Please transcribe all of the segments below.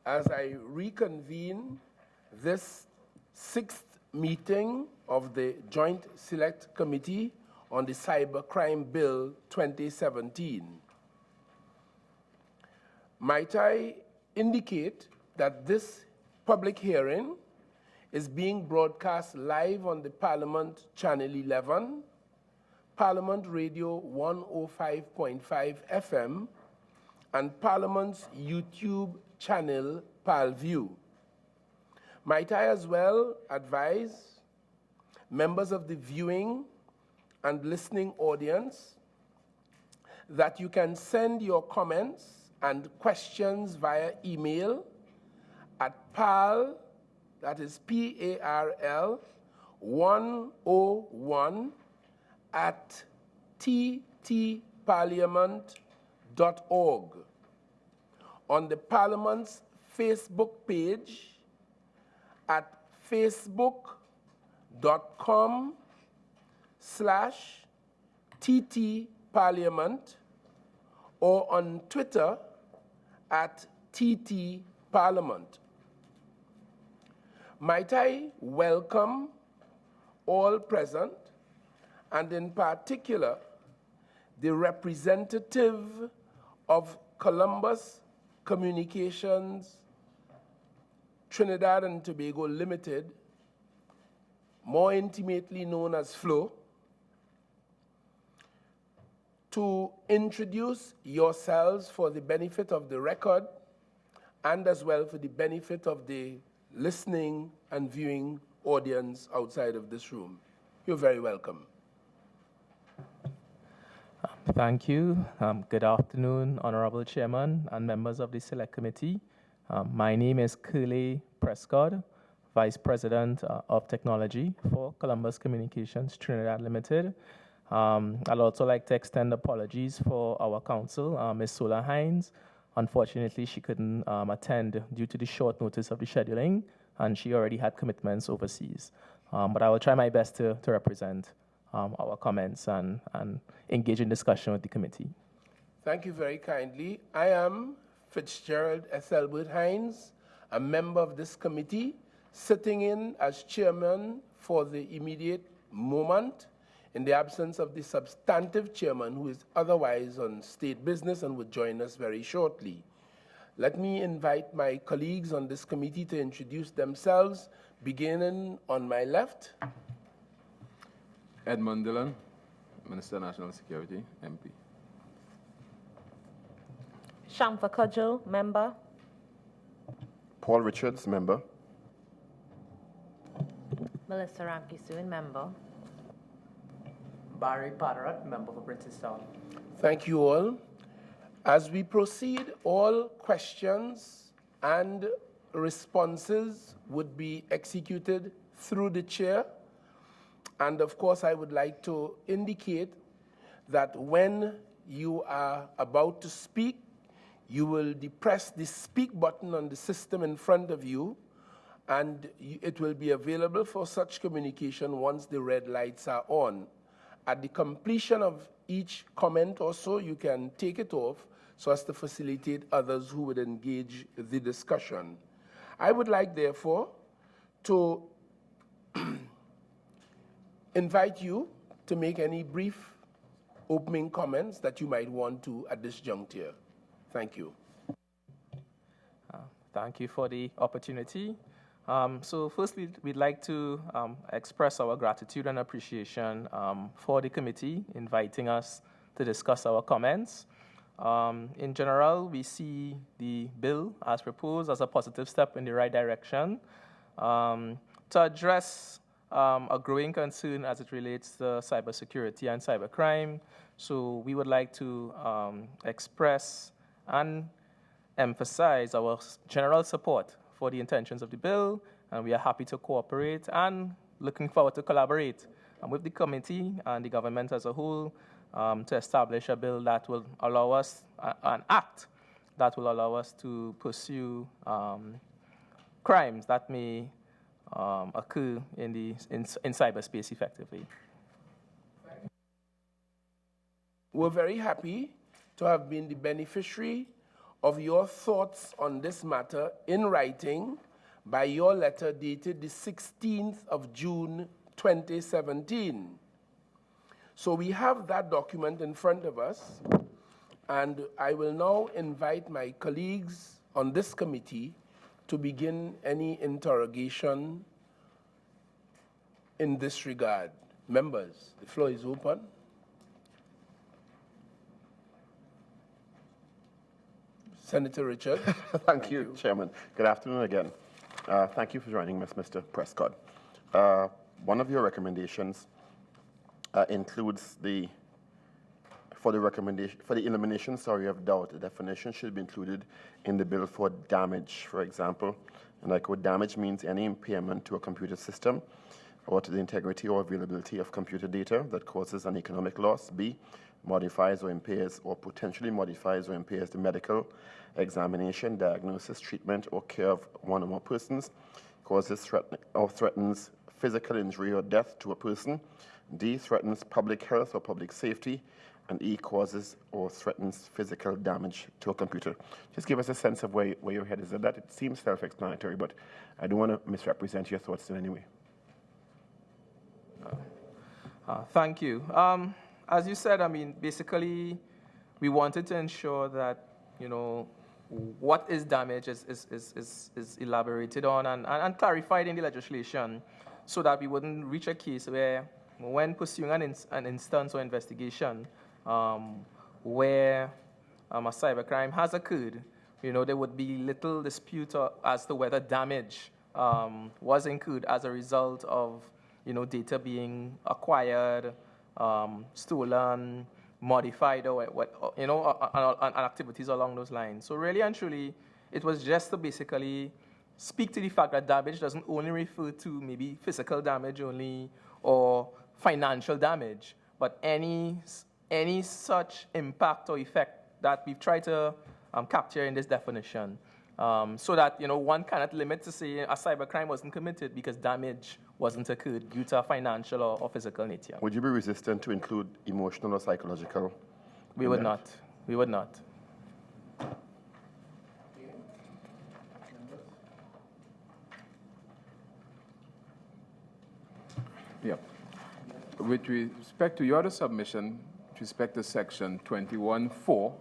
as I reconvene this 6th meeting of the Joint Select Committee on the Cybercrime Bill 2017. Might I indicate that this public hearing is being broadcast live on the Parliament Channel 11, Parliament Radio 105.5 FM, and Parliament's YouTube channel, ParlView. Might I as well advise members of the viewing and listening audience that you can send your comments and questions via email at PARL, that is PARL 101 at ttparliament.org. On the Parliament's Facebook page at facebook.com/ttparliament, or on Twitter at ttparliament. Might I welcome all present, and in particular, the representative of Columbus Communications Trinidad and Tobago Limited, more intimately known as FLO, to introduce yourselves for the benefit of the record and as well for the benefit of the listening and viewing audience outside of this room. You're very welcome. Thank you. Good afternoon, Honorable Chairman and members of the Select Committee. My name is Curley Prescott, Vice President of Technology for Columbus Communications Trinidad Limited. I'd also like to extend apologies for our counsel, Ms. Sola Hines. Unfortunately, she couldn't attend due to the short notice of the scheduling, and she already had commitments overseas. But I will try my best to represent our comments and engage in discussion with the committee. Thank you very kindly. I am Fitzgerald S. Elwood Hines, a member of this committee, sitting in as chairman for the immediate moment in the absence of the substantive chairman, who is otherwise on state business and would join us very shortly. Let me invite my colleagues on this committee to introduce themselves, beginning on my left. Edmund Dillon, Minister of National Security, MP. Shamfa Cudgel, member. Paul Richards, member. Melissa Ramkisuin, member. Barry Padarat, member for Princestown. Thank you all. As we proceed, all questions and responses would be executed through the chair. And of course, I would like to indicate that when you are about to speak, you will depress the speak button on the system in front of you, and it will be available for such communication once the red lights are on. At the completion of each comment or so, you can take it off so as to facilitate others who would engage the discussion. I would like, therefore, to invite you to make any brief opening comments that you might want to at this juncture. Thank you. Thank you for the opportunity. So firstly, we'd like to express our gratitude and appreciation for the committee inviting us to discuss our comments. In general, we see the bill as proposed as a positive step in the right direction to address a growing concern as it relates to cybersecurity and cybercrime. So we would like to express and emphasize our general support for the intentions of the bill, and we are happy to cooperate and looking forward to collaborate with the committee and the government as a whole to establish a bill that will allow us, an act that will allow us to pursue crimes that may occur in cyberspace effectively. We're very happy to have been the beneficiary of your thoughts on this matter in writing by your letter dated the 16th of June 2017. So we have that document in front of us, and I will now invite my colleagues on this committee to begin any interrogation in this regard. Members, the floor is open. Senator Richard. Thank you, Chairman. Good afternoon again. Thank you for joining us, Mr. Prescott. One of your recommendations includes for the elimination, of doubt, the definition should be included in the bill for damage, for example. And I quote, damage means any impairment to a computer system or to the integrity or availability of computer data that causes an economic loss. B, modifies or impairs or potentially modifies or impairs the medical examination, diagnosis, treatment, or care of one or more persons, causes or threatens physical injury or death to a person. D, threatens public health or public safety. And E, causes or threatens physical damage to a computer. Just give us a sense of where your head is at that. It seems self-explanatory, but I don't want to misrepresent your thoughts in any way. Thank you. As you said, I mean, basically, we wanted to ensure that, you know, what is damage is elaborated on and clarified in the legislation so that we wouldn't reach a case where, when pursuing an instance or investigation where a cybercrime has occurred, you know, there would be little dispute as to whether damage was incurred as a result of, you know, data being acquired, stolen, modified, or what, you know, and activities along those lines. So really and truly, it was just to basically speak to the fact that damage doesn't only refer to maybe physical damage only or financial damage, but any such impact or effect that we've tried to capture in this definition, so that, you know, one cannot limit to say a cybercrime wasn't committed because damage wasn't occurred due to a financial or physical nature. Would you be resistant to include emotional or psychological? We would not. We would not. Yeah. With respect to your other submission, with respect to section 21(4),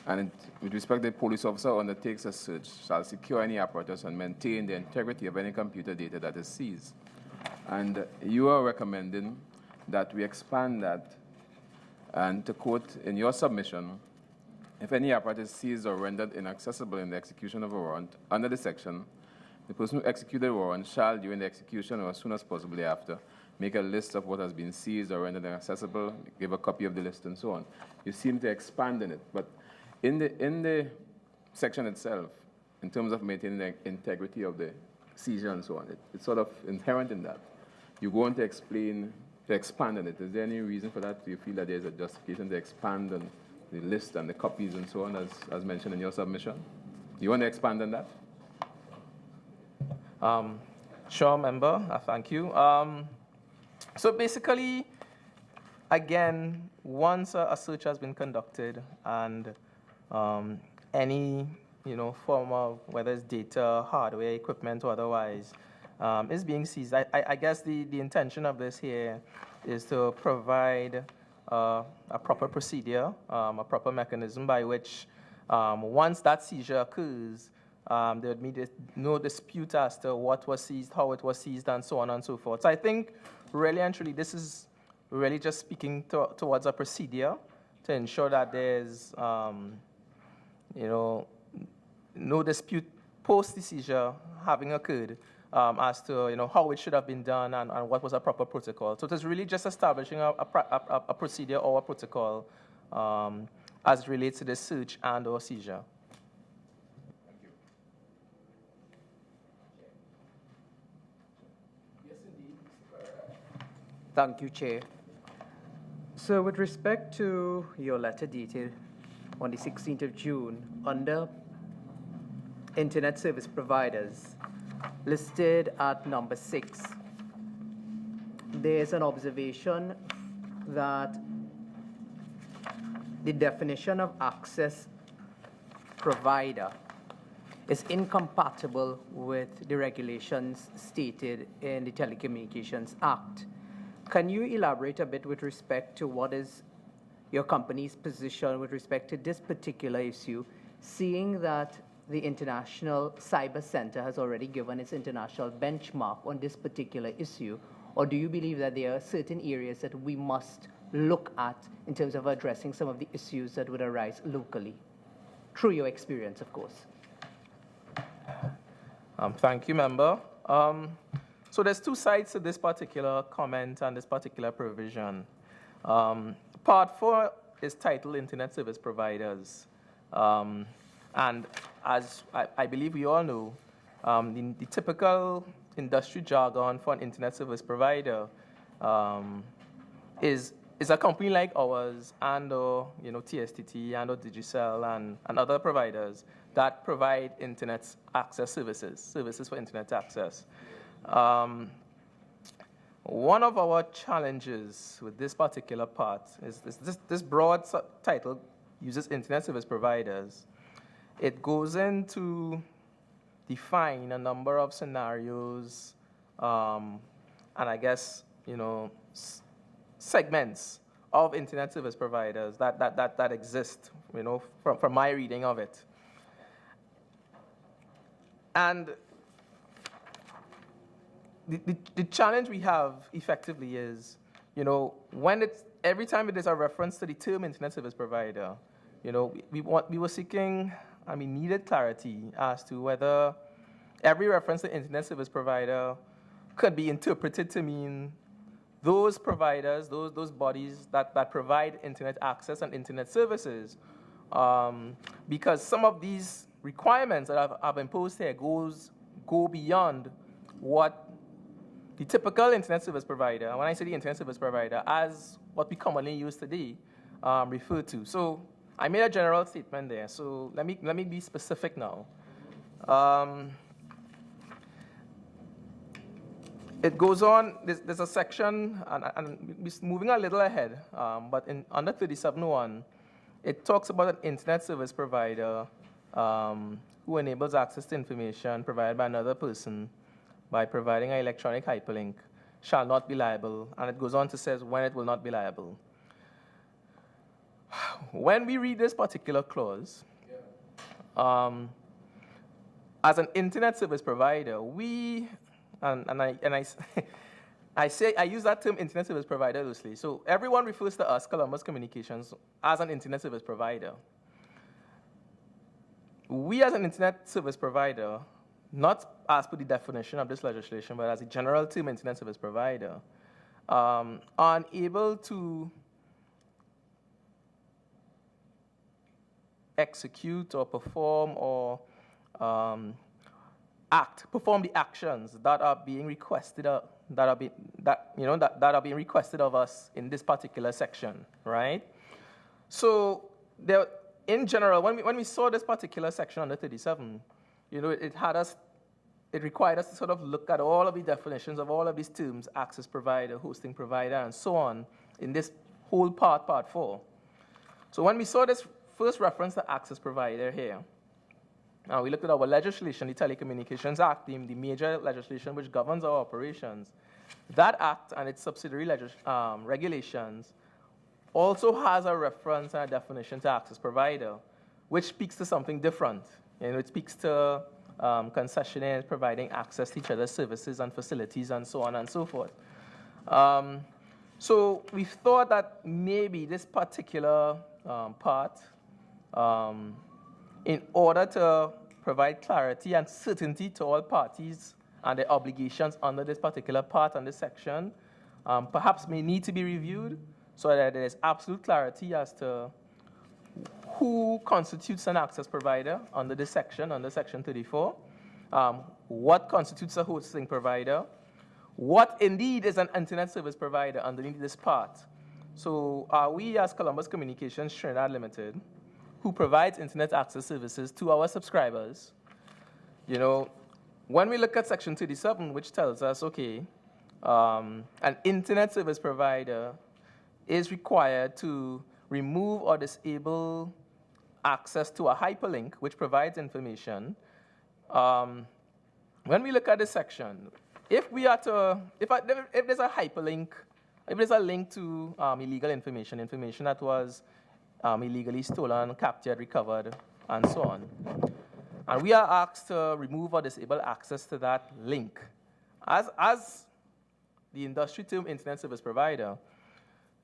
and with respect to the police officer undertakes a search, shall secure any apparatus and maintain the integrity of any computer data that is seized. And you are recommending that we expand that, and to quote in your submission, if any apparatus seized or rendered inaccessible in the execution of a warrant under the section, the person who executed the warrant shall, during the execution or as soon as possibly after, make a list of what has been seized or rendered inaccessible, give a copy of the list, and so on. You seem to expand in it, but in the section itself, in terms of maintaining the integrity of the seizure and so on, it's sort of inherent in that. You go on to expand on it. Is there any reason for that? Do you feel that there's a justification to expand on the list and the copies and so on, as mentioned in your submission? You want to expand on that? Sure, member. Thank you. So basically, again, once a search has been conducted and any, you know, form of, whether it's data, hardware, equipment, or otherwise, is being seized, I guess the intention of this here is to provide a proper procedure, a proper mechanism by which, once that seizure occurs, there would be no dispute as to what was seized, how it was seized, and so on and so forth. So I think, really and truly, this is really just speaking towards a procedure to ensure that there's, you know, no dispute post the seizure having occurred as to, you know, how it should have been done and what was a proper protocol. So it is really just establishing a procedure or a protocol as it relates to the search and or seizure. Thank you, Chair. So with respect to your letter dated on the 16th of June, under Internet Service Providers, listed at number 6, there's an observation that the definition of access provider is incompatible with the regulations stated in the Telecommunications Act. Can you elaborate a bit with respect to what is your company's position with respect to this particular issue, seeing that the International Cyber Center has already given its international benchmark on this particular issue? Or do you believe that there are certain areas that we must look at in terms of addressing some of the issues that would arise locally, through your experience, of course? Thank you, member. So there's two sides to this particular comment and this particular provision. Part 4 is titled Internet Service Providers. And as I believe we all know, the typical industry jargon for an internet service provider is a company like ours and TSTT and Digicel and other providers that provide internet access services for internet access. One of our challenges with this particular part is this broad title uses internet service providers. It goes into define a number of scenarios and I guess, segments of internet service providers that exist, from my reading of it. And the challenge we have effectively is, every time it is a reference to the term internet service provider, we were seeking, needed clarity as to whether every reference to internet service provider could be interpreted to mean those providers, those bodies that provide internet access and internet services, because some of these requirements that I've imposed here go beyond what the typical internet service provider, and when I say the internet service provider, as what we commonly use today, refer to. So I made a general statement there. So let me be specific now. It goes on. There's a section, and we're moving a little ahead. But under 37.1, it talks about an internet service provider who enables access to information provided by another person by providing an electronic hyperlink shall not be liable, and it goes on to say when it will not be liable. When we read this particular clause, as an internet service provider, we, I use that term internet service provider loosely. So everyone refers to us, Columbus Communications, as an internet service provider. We as an internet service provider, not as per the definition of this legislation, but as a general term internet service provider, are unable to execute or perform or perform the actions that are being requested that are being requested of us in this particular section, right? So there, in general, when we saw this particular section under 37, it required us to sort of look at all of the definitions of all of these terms: access provider, hosting provider, and so on, in this whole part 4. So when we saw this first reference to access provider here, we looked at our legislation, the Telecommunications Act, the major legislation which governs our operations. That act and its subsidiary regulations also has a reference and a definition to access provider, which speaks to something different. It speaks to concessionaires providing access to each other's services and facilities and so on and so forth. So we thought that maybe this particular part, in order to provide clarity and certainty to all parties and their obligations under this particular part and this section, perhaps may need to be reviewed so that there is absolute clarity as to who constitutes an access provider under this section, under Section 34, what constitutes a hosting provider, what indeed is an internet service provider underneath this part. So we as Columbus Communications Trinidad Limited, who provides internet access services to our subscribers, when we look at Section 37, which tells us, okay, an internet service provider is required to remove or disable access to a hyperlink which provides information, when we look at this section, if there's a hyperlink, if there's a link to illegal information that was illegally stolen, captured, recovered, and so on, and we are asked to remove or disable access to that link, as the industry term internet service provider,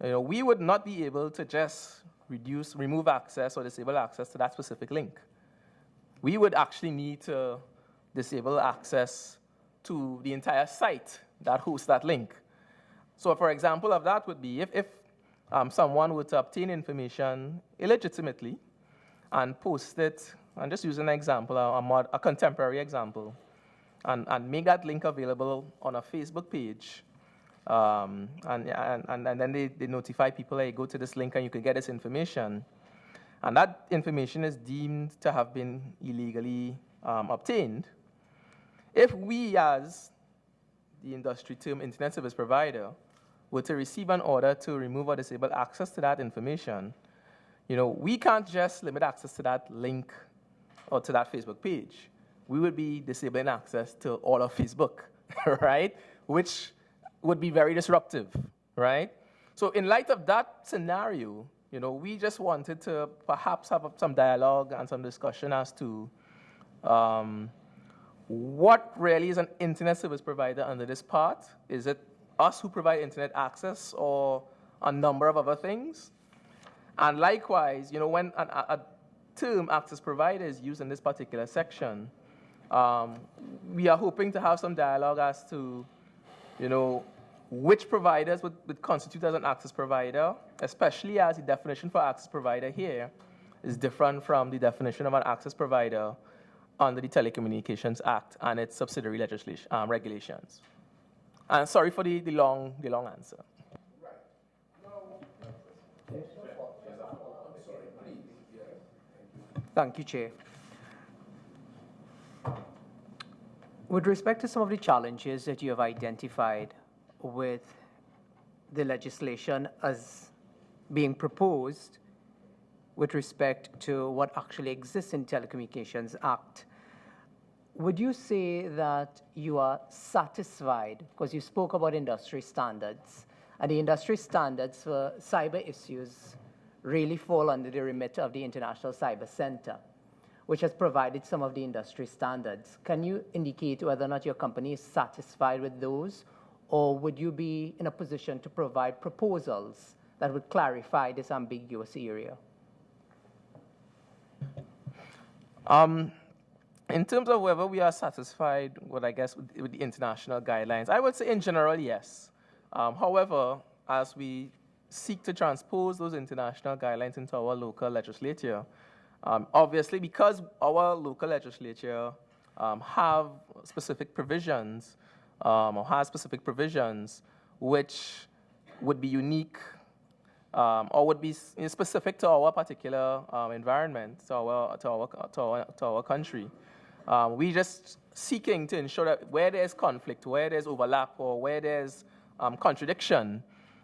we would not be able to just remove access or disable access to that specific link. We would actually need to disable access to the entire site that hosts that link. So for example of that would be if someone were to obtain information illegitimately and post it, and just use an example, a contemporary example, and make that link available on a Facebook page, and then they notify people, hey, go to this link and you can get this information. And that information is deemed to have been illegally obtained. If we, as the industry term internet service provider, were to receive an order to remove or disable access to that information, we can't just limit access to that link or to that Facebook page. We would be disabling access to all of Facebook, right? Which would be very disruptive, right? So in light of that scenario, we just wanted to perhaps have some dialogue and some discussion as to what really is an internet service provider under this part. Is it us who provide internet access or a number of other things? And likewise, when a term access provider is used in this particular section, we are hoping to have some dialogue as to, which providers would constitute as an access provider, especially as the definition for access provider here is different from the definition of an access provider under the Telecommunications Act and its subsidiary legislation, regulations. And sorry for the long answer. Thank you, Chair. With respect to some of the challenges that you have identified with the legislation as being proposed with respect to what actually exists in the Telecommunications Act, would you say that you are satisfied, because you spoke about industry standards, and the industry standards for cyber issues really fall under the remit of the International Cyber Center, which has provided some of the industry standards. Can you indicate whether or not your company is satisfied with those, or would you be in a position to provide proposals that would clarify this ambiguous area? In terms of whether we are satisfied with, with the international guidelines, I would say in general, yes. However, as we seek to transpose those international guidelines into our local legislature, obviously because our local legislature have specific provisions or has specific provisions which would be unique or would be specific to our particular environment, to our country. We just seeking to ensure that where there's conflict, where there's overlap, or where there's contradiction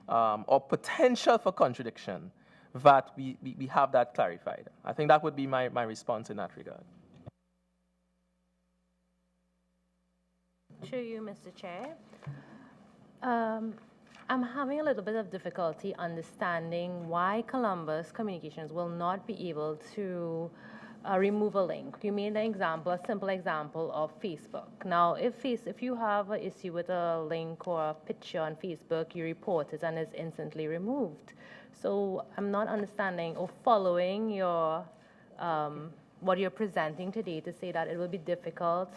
or potential for contradiction, that we have that clarified. I think that would be my response in that regard. To you, Mr. Chair. I'm having a little bit of difficulty understanding why Columbus Communications will not be able to remove a link. You made an example, a simple example of Facebook. Now, if you have an issue with a link or a picture on Facebook, you report it and it's instantly removed. So I'm not understanding or following your what you're presenting today to say that it will be difficult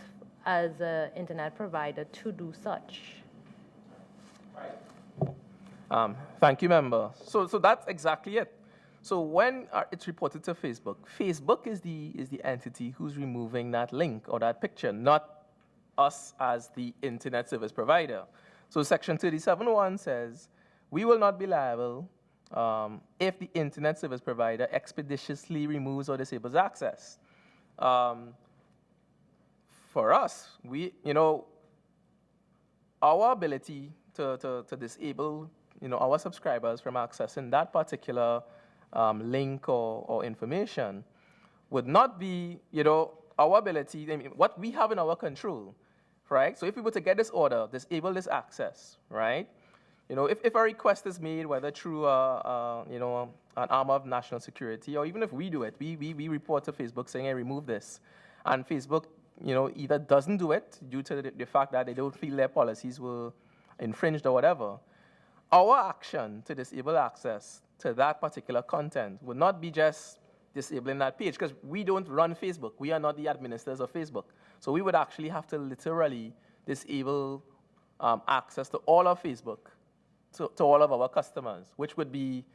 as an internet provider to do such. Thank you, member. So that's exactly it. So when it's reported to Facebook, Facebook is the entity who's removing that link or that picture, not us as the internet service provider. So Section 37(1) says, we will not be liable if the internet service provider expeditiously removes or disables access. For us, our ability to disable our subscribers from accessing that particular link or information would not be, our ability, I mean, what we have in our control, right? So if we were to get this order, disable this access, right? If a request is made, whether through, an arm of national security, or even if we do it, we report to Facebook saying, hey, remove this. And Facebook, either doesn't do it due to the fact that they don't feel their policies were infringed or whatever. Our action to disable access to that particular content would not be just disabling that page, because we don't run Facebook. We are not the administrators of Facebook. So we would actually have to literally disable access to all of Facebook, to all of our customers, which would be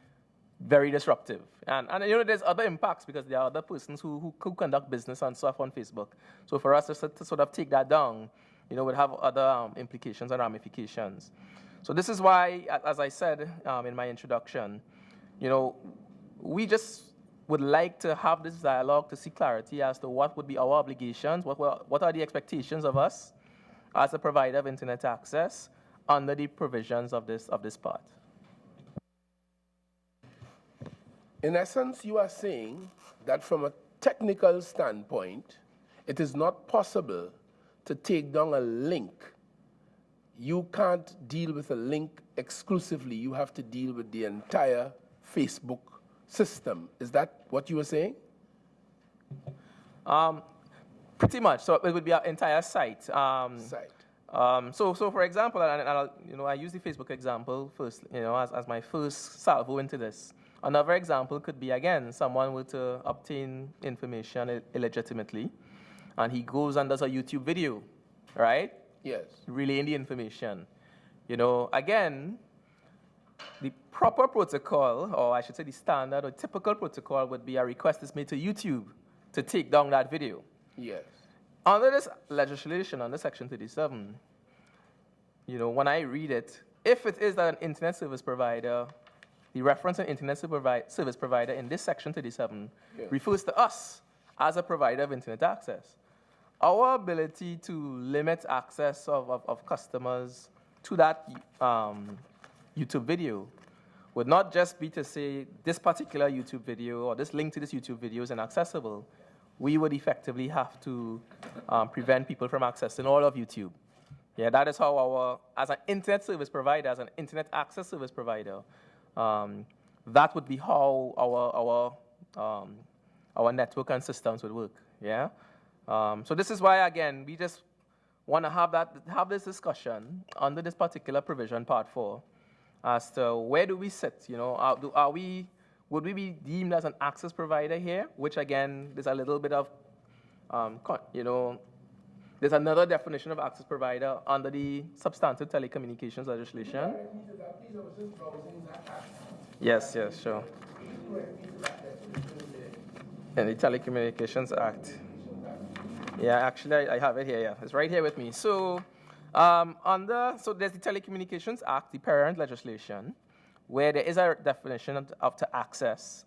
very disruptive. And there's other impacts, because there are other persons who conduct business and stuff on Facebook. So for us to sort of take that down, would have other implications and ramifications. So this is why, as I said in my introduction, we just would like to have this dialogue to see clarity as to what would be our obligations, what are the expectations of us as a provider of internet access under the provisions of this part. In essence, you are saying that from a technical standpoint, it is not possible to take down a link. You can't deal with a link exclusively. You have to deal with the entire Facebook system. Is that what you were saying? Pretty much. So it would be our entire site. Site. So for example, and I use the Facebook example first, as my first salvo into this. Another example could be, again, someone were to obtain information illegitimately, and he goes and does a YouTube video, right? Yes. Relaying the information. Again, the proper protocol, or I should say the standard or typical protocol, would be a request is made to YouTube to take down that video. Yes. Under this legislation, under Section 37, when I read it, if it is that an internet service provider, the reference to internet service provider in this Section 37 refers to us as a provider of internet access. Our ability to limit access of customers to that YouTube video would not just be to say this particular YouTube video or this link to this YouTube video is inaccessible. We would effectively have to prevent people from accessing all of YouTube. Yeah, that is how as an internet service provider, as an internet access service provider, that would be how our network and systems would work. Yeah. So this is why, again, we just want to have this discussion under this particular provision, Part 4, as to where do we sit? Would we be deemed as an access provider here? Which, again, there's a little bit of, there's another definition of access provider under the substantive telecommunications legislation. Yes, sure. In the Telecommunications Act. Yeah, actually, I have it here. Yeah, it's right here with me. So, so there's the Telecommunications Act, the parent legislation, where there is a definition of to access.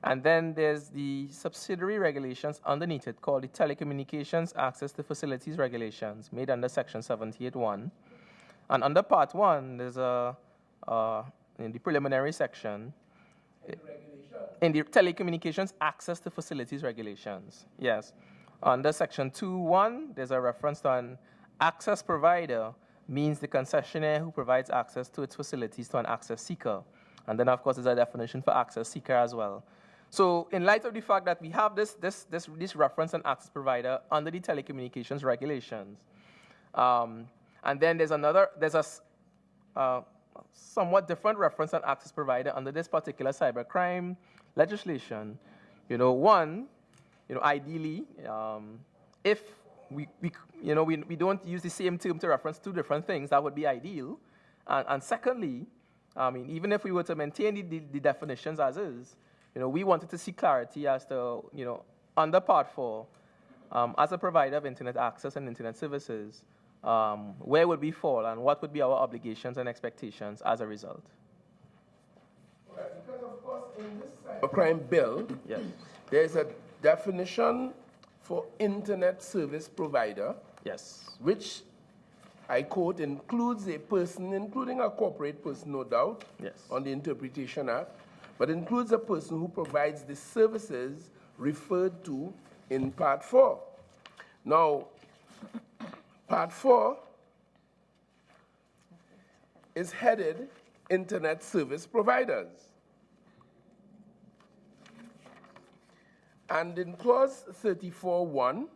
And then there's the subsidiary regulations underneath it called the Telecommunications Access to Facilities Regulations, made under Section 78(1). And under Part 1, there's in the preliminary section, in the Telecommunications Access to Facilities Regulations, yes. Under Section 2(1), there's a reference to an access provider means the concessionaire who provides access to its facilities to an access seeker. And then, of course, there's a definition for access seeker as well. So in light of the fact that we have this reference and access provider under the telecommunications regulations, and then there's a somewhat different reference and access provider under this particular cybercrime legislation. Ideally, if we don't use the same term to reference two different things, that would be ideal. And secondly, even if we were to maintain the definitions as is, we wanted to see clarity as to, under Part 4, as a provider of internet access and internet services, where would we fall and what would be our obligations and expectations as a result? Right, because of course in this cybercrime bill, yes, there's a definition for internet service provider, yes, which I quote, includes a person, including a corporate person, no doubt, yes, on the Interpretation Act, but includes a person who provides the services referred to in Part 4. Now, Part 4 is headed Internet Service Providers. And in Clause 34.1,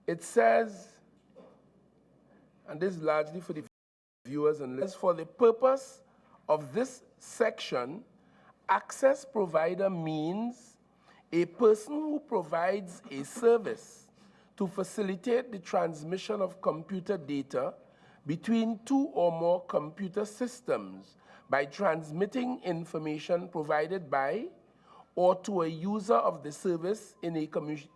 it says, and this is largely for the viewers and listeners, for the purpose of this section, access provider means a person who provides a service to facilitate the transmission of computer data between two or more computer systems by transmitting information provided by or to a user of the service in a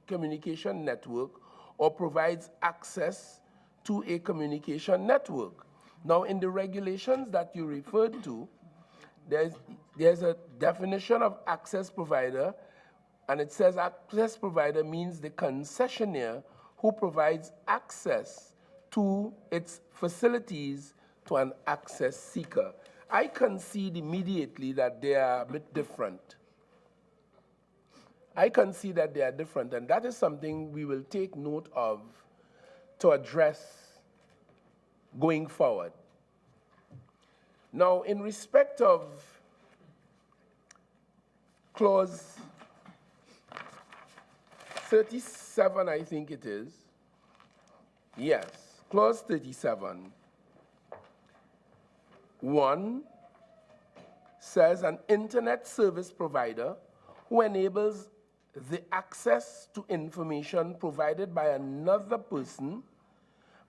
communication network, or provides access to a communication network. Now, in the regulations that you referred to, there's a definition of access provider, and it says access provider means the concessionaire who provides access to its facilities to an access seeker. I concede immediately that they are a bit different. I concede that they are different, and that is something we will take note of to address going forward. Now, in respect of Clause 37, I think it is. Yes, Clause 37. 1 says an internet service provider who enables the access to information provided by another person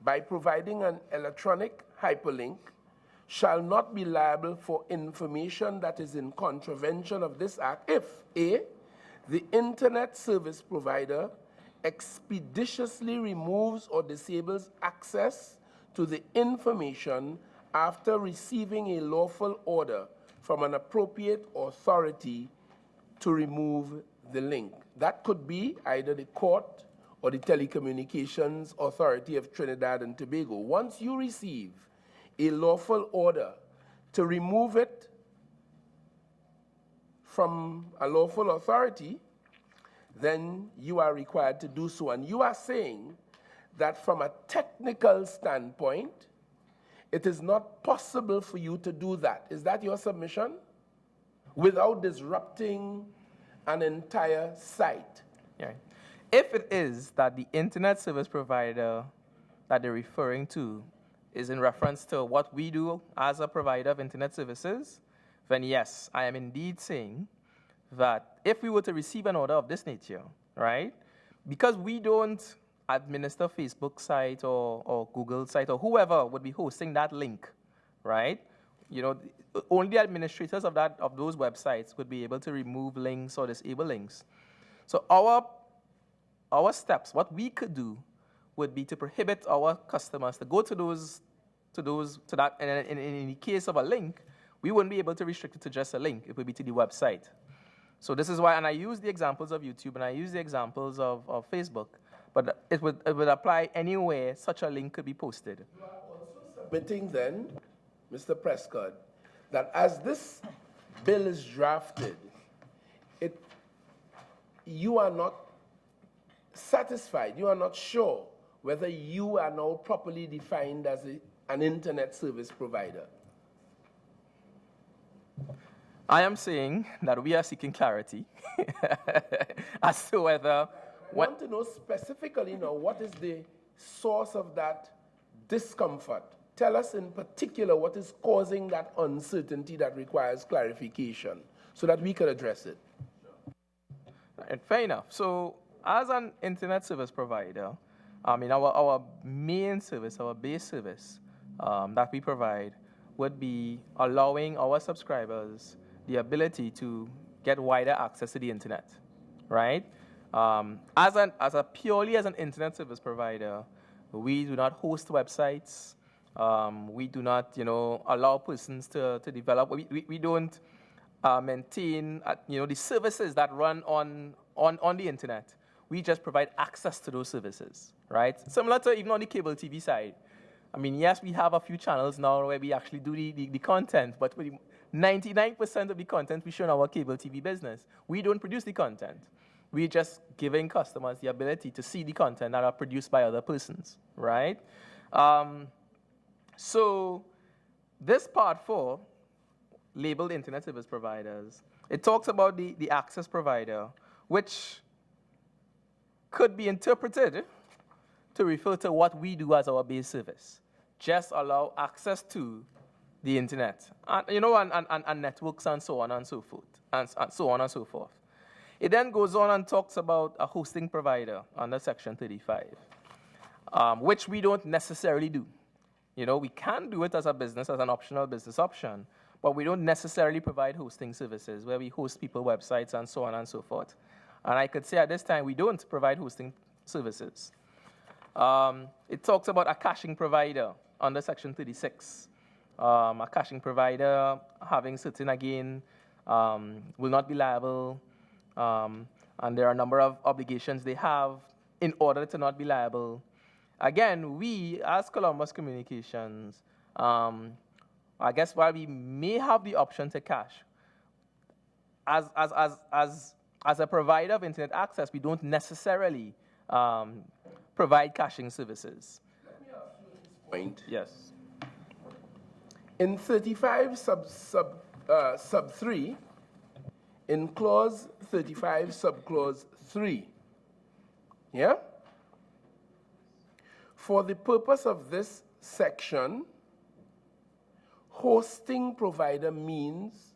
by providing an electronic hyperlink shall not be liable for information that is in contravention of this act if A, the internet service provider expeditiously removes or disables access to the information after receiving a lawful order from an appropriate authority to remove the link. That could be either the court or the Telecommunications Authority of Trinidad and Tobago. Once you receive a lawful order to remove it from a lawful authority, then you are required to do so. And you are saying that from a technical standpoint, it is not possible for you to do that. Is that your submission? Without disrupting an entire site. Yeah. If it is that the internet service provider that they're referring to is in reference to what we do as a provider of internet services, then yes, I am indeed saying that if we were to receive an order of this nature, right, because we don't administer Facebook site or Google site or whoever would be hosting that link, right? You know, only the administrators of those websites would be able to remove links or disable links. So our steps, what we could do, would be to prohibit our customers to go to that. And in the case of a link, we wouldn't be able to restrict it to just a link. It would be to the website. So this is why, and I use the examples of YouTube and I use the examples of Facebook, but it would apply anywhere such a link could be posted. You are also submitting then, Mr. Prescott, that as this bill is drafted, you are not satisfied, you are not sure whether you are now properly defined as an internet service provider. I am saying that we are seeking clarity as to whether... I want to know specifically now what is the source of that discomfort. Tell us in particular what is causing that uncertainty that requires clarification so that we can address it. Right, fair enough. So as an internet service provider, our main service, our base service that we provide would be allowing our subscribers the ability to get wider access to the internet, right? As an internet service provider, we do not host websites. We do not, allow persons to develop. We don't maintain, the services that run on the internet. We just provide access to those services, right? Similar to even on the cable TV side. I mean, yes, we have a few channels now where we actually do the content, but 99% of the content we show in our cable TV business, we don't produce the content. We're just giving customers the ability to see the content that are produced by other persons, right? So this part 4, labeled internet service providers, it talks about the access provider, which could be interpreted to refer to what we do as our base service. Just allow access to the internet, and networks and so on and so forth, and so on and so forth. It then goes on and talks about a hosting provider under Section 35, which we don't necessarily do. We can do it as a business, as an optional business option, but we don't necessarily provide hosting services where we host people websites and so on and so forth. And I could say at this time we don't provide hosting services. It talks about a caching provider under Section 36. A caching provider having certain, again, will not be liable, and there are a number of obligations they have in order to not be liable. Again, we, as Columbus Communications, I guess while we may have the option to cache, as a provider of internet access, we don't necessarily provide caching services. Let me ask you at this point. Yes. In 35 sub 3, in clause 35 subclause 3, yeah? For the purpose of this section, hosting provider means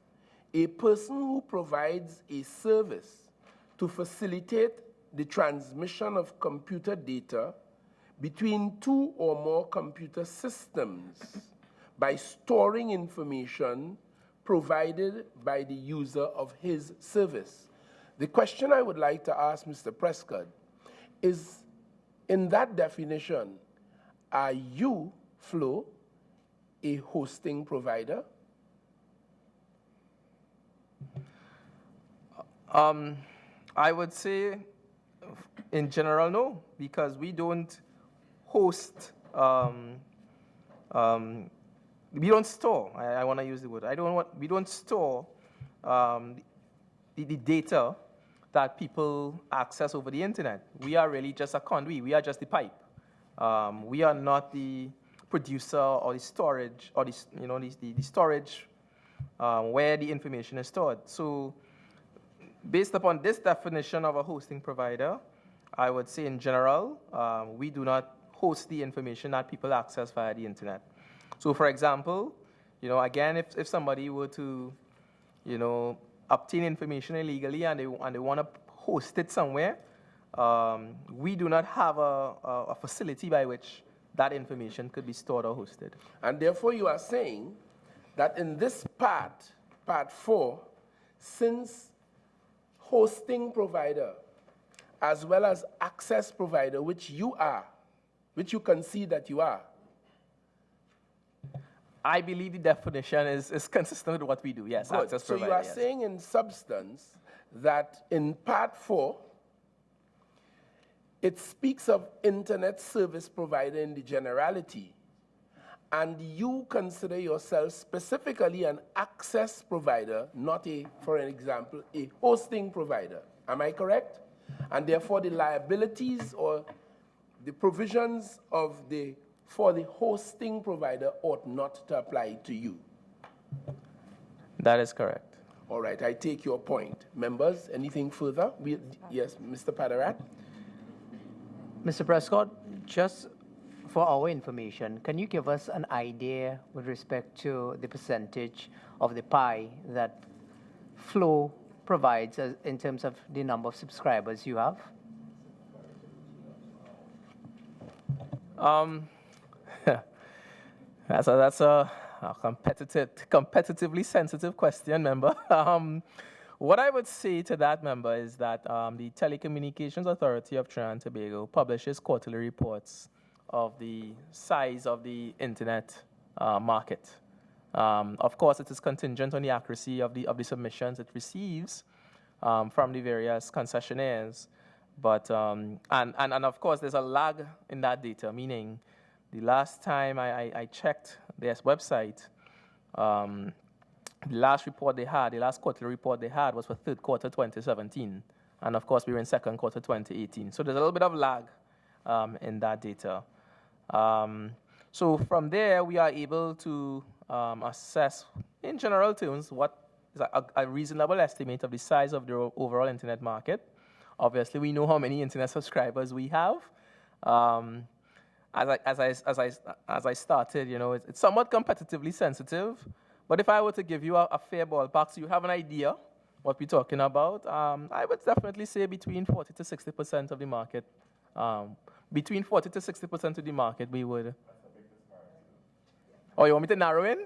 a person who provides a service to facilitate the transmission of computer data between two or more computer systems by storing information provided by the user of his service. The question I would like to ask Mr. Prescott is, in that definition, are you, Flo, a hosting provider? I would say, in general, no, because we don't host, we don't store, I want to use the word, we don't store the data that people access over the internet. We are really just a conduit, we are just the pipe. We are not the producer or the storage, or the storage where the information is stored. So based upon this definition of a hosting provider, I would say in general, we do not host the information that people access via the internet. So for example, again, if somebody were to, obtain information illegally and they want to host it somewhere, we do not have a facility by which that information could be stored or hosted. And therefore you are saying that in this part 4, since hosting provider as well as access provider, which you concede that you are, I believe the definition is consistent with what we do, yes. Good. Access so provider, you are yes. saying in substance that in part 4, it speaks of internet service provider in the generality, and you consider yourself specifically an access provider, not for an example, a hosting provider. Am I correct? And therefore the liabilities or the provisions for the hosting provider ought not to apply to you. That is correct. All right, I take your point. Members, anything further? Yes, Mr. Padarat? Mr. Prescott, just for our information, can you give us an idea with respect to the percentage of the pie that Flow provides in terms of the number of subscribers you have? That's a competitively sensitive question, member. What I would say to that, member, is that the Telecommunications Authority of Trinidad and Tobago publishes quarterly reports of the size of the internet market. Of course, it is contingent on the accuracy of the submissions it receives from the various concessionaires. But and of course, there's a lag in that data, meaning the last time I checked their website, the last report they had, the last quarterly report they had was for third quarter 2017. And of course, we were in second quarter 2018. So there's a little bit of lag in that data. So from there, we are able to assess, in general terms, what is a reasonable estimate of the size of the overall internet market. Obviously, we know how many internet subscribers we have. As I started, you know, it's somewhat competitively sensitive. But if I were to give you a fair ballpark, so you have an idea what we're talking about, I would definitely say between 40 to 60% of the market. Between 40 to 60% of the market, we would. Oh, you want me to narrow in?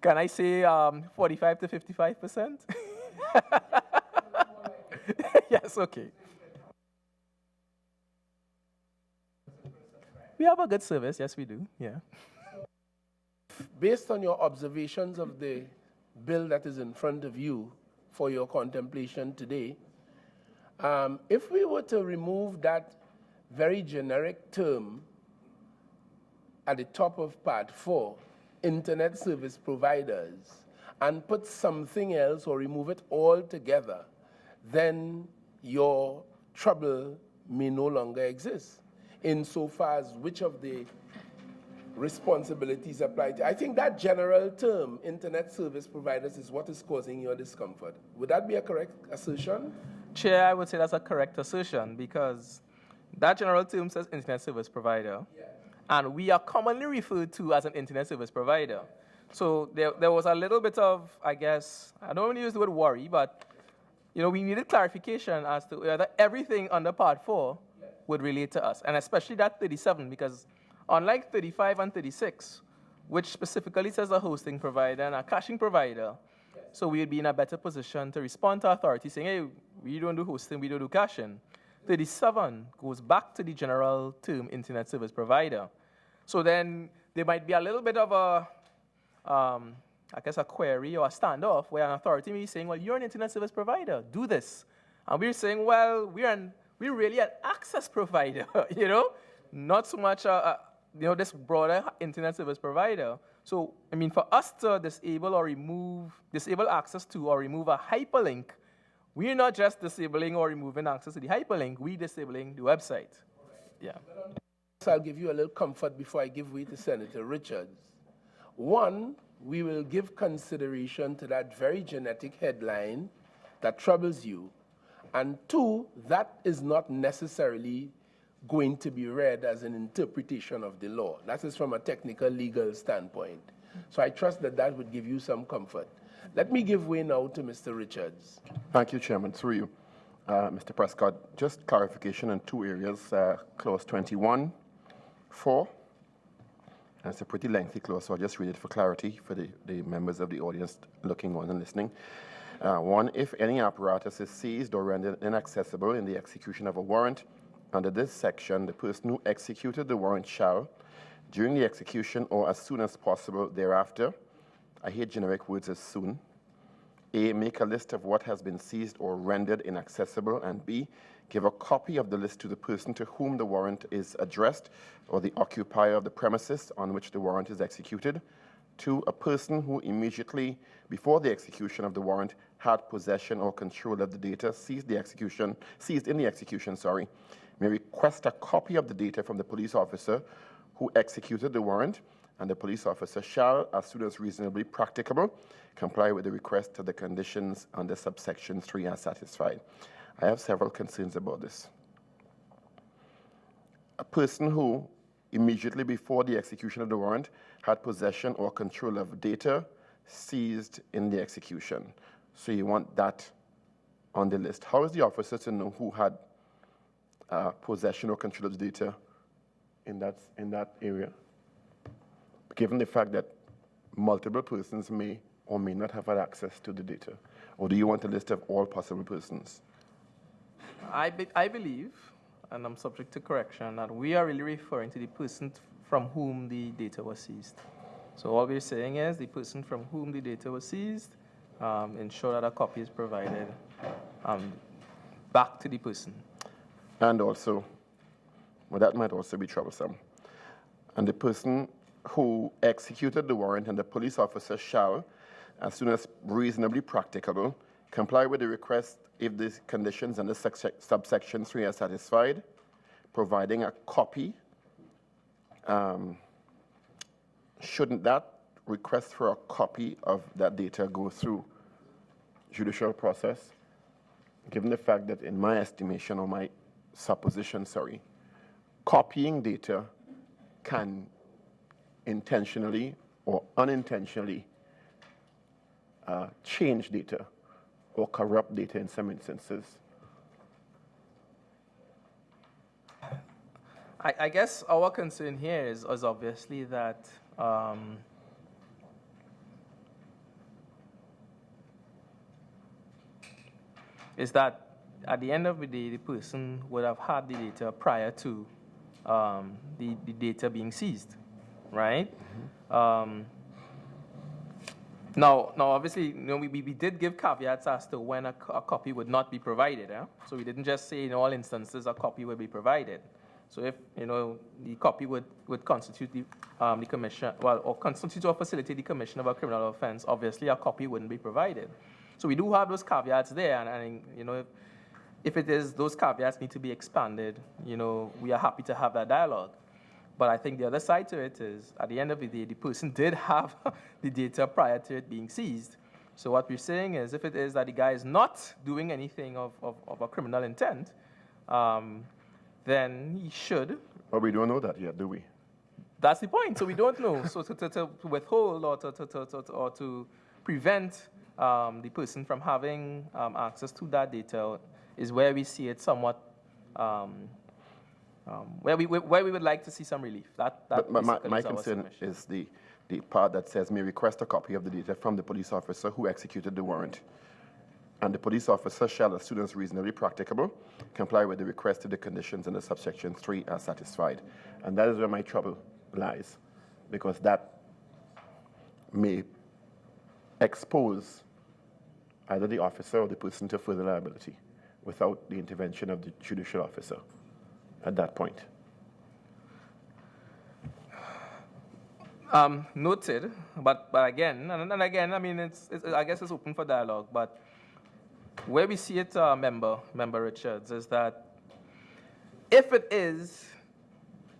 Can I say 45 to 55%? Yes, okay. We have a good service, yes, we do, yeah. Based on your observations of the bill that is in front of you for your contemplation today, if we were to remove that very generic term at the top of Part 4, Internet Service Providers, and put something else or remove it altogether, then your trouble may no longer exist insofar as which of the responsibilities apply to. I think that general term, Internet Service Providers, is what is causing your discomfort. Would that be a correct assertion? Chair, I would say that's a correct assertion because that general term says Internet Service Provider, and we are commonly referred to as an Internet Service Provider. So there was a little bit of, I guess, I don't want to use the word worry, but you know, we needed clarification as to whether everything under Part 4 would relate to us, and especially that 37, because unlike 35 and 36, which specifically says a hosting provider and a caching provider, so we would be in a better position to respond to authorities saying, hey, we don't do hosting, we don't do caching. 37 goes back to the general term Internet Service Provider. So then there might be a little bit of a, I guess, a query or a standoff where an authority may be saying, well, you're an Internet Service Provider, do this. And we're saying, well, we're really an access provider, you know, not so much, you know, this broader Internet Service Provider. So, I mean, for us to disable access to or remove a hyperlink, we're not just disabling or removing access to the hyperlink, we're disabling the website. Yeah. So I'll give you a little comfort before I give way to Senator Richards. One, we will give consideration to that very genetic headline that troubles you. And two, that is not necessarily going to be read as an interpretation of the law. That is from a technical legal standpoint. So I trust that that would give you some comfort. Let me give way now to Mr. Richards. Thank you, Chairman. Through you, Mr. Prescott. Just clarification in two areas. Clause 21(4). It's a pretty lengthy clause, so I'll just read it for clarity for the members of the audience looking on and listening. One, if any apparatus is seized or rendered inaccessible in the execution of a warrant, under this section, the person who executed the warrant shall, during the execution or as soon as possible thereafter, I hate generic words as soon, A, make a list of what has been seized or rendered inaccessible, and B, give a copy of the list to the person to whom the warrant is addressed or the occupier of the premises on which the warrant is executed. 2, a person who immediately before the execution of the warrant had possession or control of the data seized in the execution, may request a copy of the data from the police officer who executed the warrant, and the police officer shall, as soon as reasonably practicable, comply with the request to the conditions under subsection 3 as satisfied. I have several concerns about this. A person who immediately before the execution of the warrant had possession or control of data seized in the execution. So you want that on the list. How is the officer to know who had possession or control of the data in that area, given the fact that multiple persons may or may not have had access to the data? Or do you want a list of all possible persons? I believe, and I'm subject to correction, that we are really referring to the person from whom the data was seized. So all we're saying is the person from whom the data was seized, ensure that a copy is provided back to the person. And also, well, that might also be troublesome. And the person who executed the warrant and the police officer shall, as soon as reasonably practicable, comply with the request if the conditions under subsection 3 are satisfied, providing a copy. Shouldn't that request for a copy of that data go through judicial process? Given the fact that in my estimation, or my supposition, sorry, copying data can intentionally or unintentionally change data or corrupt data in some instances. I guess our concern here is obviously that at the end of the day, the person would have had the data prior to the data being seized, right? Mm-hmm. Now, obviously, we did give caveats as to when a copy would not be provided. So we didn't just say in all instances a copy would be provided. So if the copy would constitute the commission, or constitute or facilitate the commission of a criminal offense, obviously a copy wouldn't be provided. So we do have those caveats there, and if it is those caveats need to be expanded, we are happy to have that dialogue. But I think the other side to it is, at the end of the day, the person did have the data prior to it being seized. So what we're saying is, if it is that the guy is not doing anything of a criminal intent, then he should. But we don't know that yet, do we? That's the point. So we don't know. So to withhold or to prevent the person from having access to that data is where we see it somewhat. Where we would like to see some relief. But my concern is the part that says may request a copy of the data from the police officer who executed the warrant. And the police officer shall, as soon as reasonably practicable, comply with the request if the conditions under subsection 3 are satisfied. And that is where my trouble lies, because that may expose either the officer or the person to further liability without the intervention of the judicial officer at that point. Noted, but again, and again, I mean, I guess it's open for dialogue, but where we see it, Member Richards, is that if it is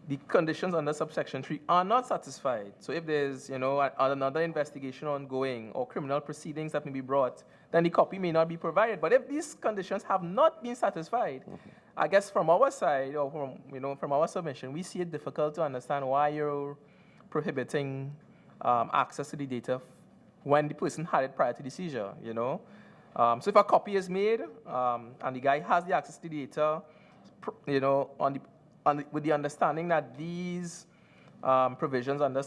the conditions under subsection 3 are not satisfied, so if there's, another investigation ongoing or criminal proceedings that may be brought, then the copy may not be provided. But if these conditions have not been satisfied, I guess from our side, or from our submission, we see it difficult to understand why you're prohibiting access to the data when the person had it prior to the seizure, So if a copy is made and the guy has the access to the data, with the understanding that these provisions under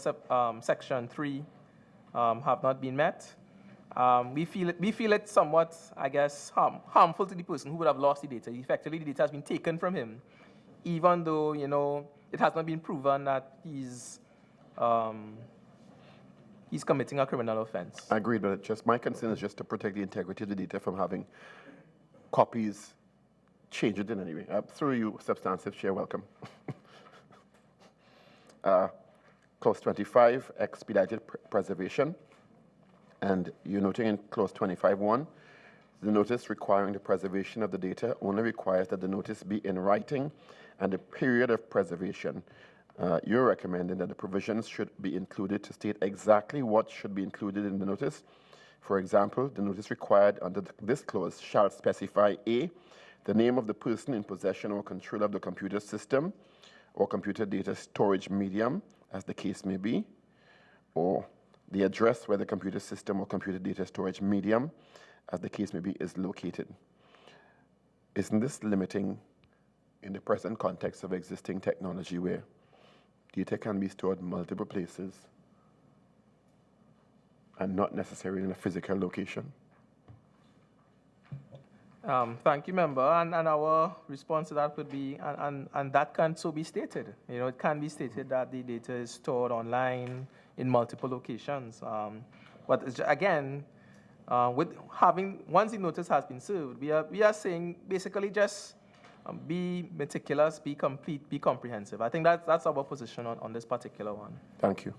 section 3 have not been met, we feel it somewhat, I guess, harmful to the person who would have lost the data. Effectively, the data has been taken from him, even though it has not been proven that he's committing a criminal offense. I agree, but my concern is just to protect the integrity of the data from having copies change it in any way. Through you, Substantive Chair, welcome. Clause 25, expedited preservation. And you're noting in clause 25.1, the notice requiring the preservation of the data only requires that the notice be in writing and the period of preservation. You're recommending that the provisions should be included to state exactly what should be included in the notice. For example, the notice required under this clause shall specify A, the name of the person in possession or control of the computer system or computer data storage medium, as the case may be, or the address where the computer system or computer data storage medium, as the case may be, is located. Isn't this limiting in the present context of existing technology where data can be stored in multiple places and not necessarily in a physical location? Thank you, Member. And our response to that would be, and that can so be stated. It can be stated that the data is stored online in multiple locations. But again, with having, once the notice has been served, we are saying basically just be meticulous, be complete, be comprehensive. I think that's our position on this particular one. Thank you.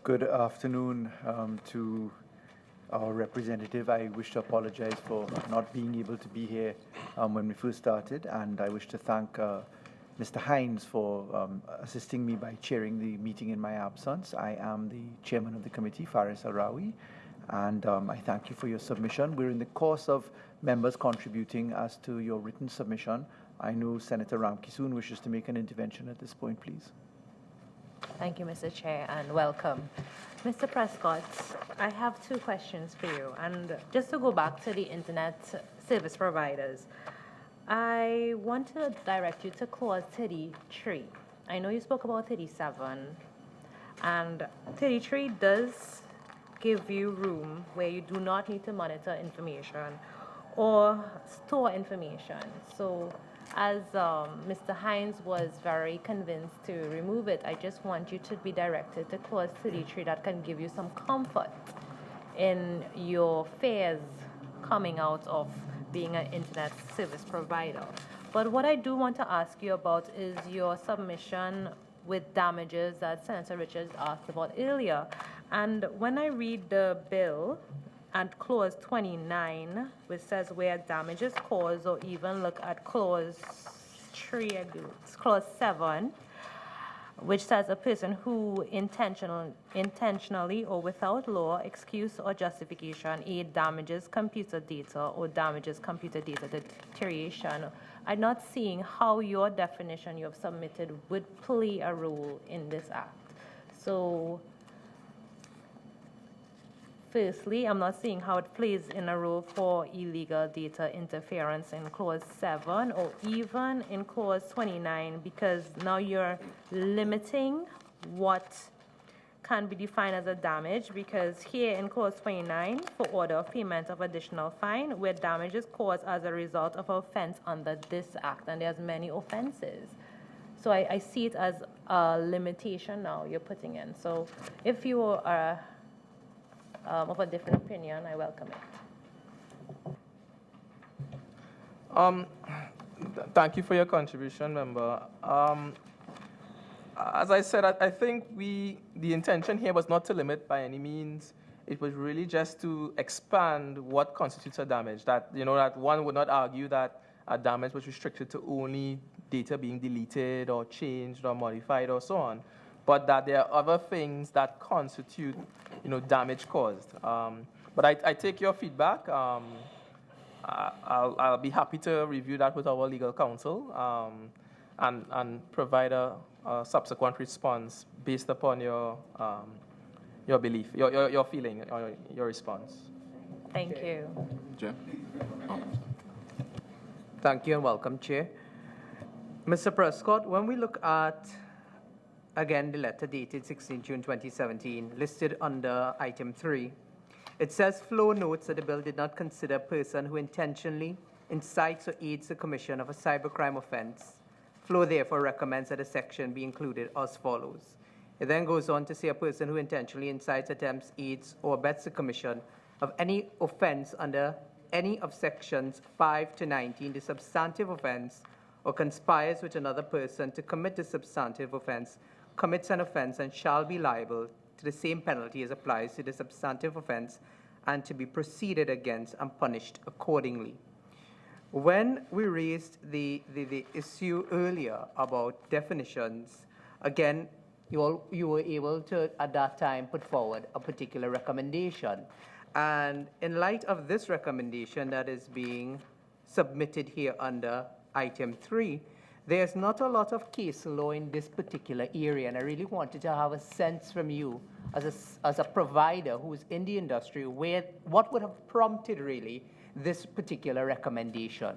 Good afternoon to our representative. I wish to apologize for not being able to be here when we first started, and I wish to thank Mr. Hines for assisting me by chairing the meeting in my absence. I am the chairman of the committee, Faris Arawi, and I thank you for your submission. We're in the course of members contributing as to your written submission. I know Senator Ramkisoon wishes to make an intervention at this point, please. Thank you, Mr. Chair, and welcome. Mr. Prescott, I have 2 questions for you. And just to go back to the internet service providers, I want to direct you to clause 33. I know you spoke about 37, and 33 does give you room where you do not need to monitor information or store information. So as Mr. Hines was very convinced to remove it, I just want you to be directed to clause 33 that can give you some comfort in your fears coming out of being an internet service provider. But what I do want to ask you about is your submission with damages that Senator Richards asked about earlier. And when I read the bill, and clause 29, which says where damages caused, or even look at clause 3, I believe, clause 7, which says a person who intentionally or without law, excuse, or justification aid damages computer data or damages computer data deterioration. I'm not seeing how your definition you have submitted would play a role in this act. So firstly, I'm not seeing how it plays in a role for illegal data interference in clause 7 or even in clause 29, because now you're limiting what can be defined as a damage, because here in clause 29, for order of payment of additional fine, where damage is caused as a result of offense under this act, and there's many offenses. So I see it as a limitation now you're putting in. So if you are of a different opinion, I welcome it. Thank you for your contribution, member. As I said, I think the intention here was not to limit by any means. It was really just to expand what constitutes a damage. That, that one would not argue that a damage was restricted to only data being deleted or changed or modified or so on, but that there are other things that constitute, damage caused. But I take your feedback. I'll be happy to review that with our legal counsel and provide a subsequent response based upon your belief, your feeling, or your response. Thank you. Jim? Thank you and welcome, Chair. Mr. Prescott, when we look at, again, the letter dated 16 June 2017, listed under item 3, it says, Flow notes that the bill did not consider a person who intentionally incites or aids the commission of a cybercrime offense. Flow therefore recommends that a section be included as follows. It then goes on to say a person who intentionally incites, attempts, aids, or abets the commission of any offense under any of sections 5 to 19, the substantive offense, or conspires with another person to commit the substantive offense, commits an offense and shall be liable to the same penalty as applies to the substantive offense and to be proceeded against and punished accordingly. When we raised the issue earlier about definitions, again, you were able to, at that time, put forward a particular recommendation. And in light of this recommendation that is being submitted here under item 3, there's not a lot of case law in this particular area, and I really wanted to have a sense from you as a provider who's in the industry, what would have prompted really this particular recommendation.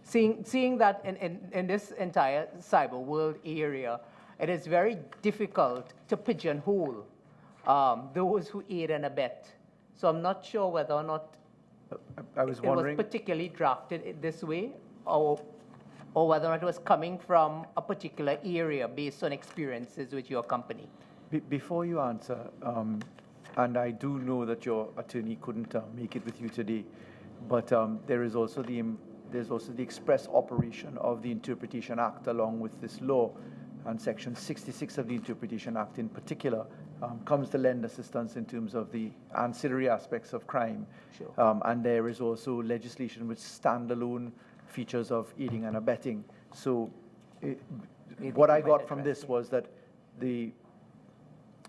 Seeing that in this entire cyber world area, it is very difficult to pigeonhole those who aid and abet. So I'm not sure whether or not I was wondering, it was particularly drafted this way, or whether or not it was coming from a particular area based on experiences with your company. Before you answer, and I do know that your attorney couldn't make it with you today, but there's also the express operation of the Interpretation Act along with this law, and Section 66 of the Interpretation Act in particular comes to lend assistance in terms of the ancillary aspects of crime. Sure. And there is also legislation with standalone features of aiding and abetting. So what I got from this was that the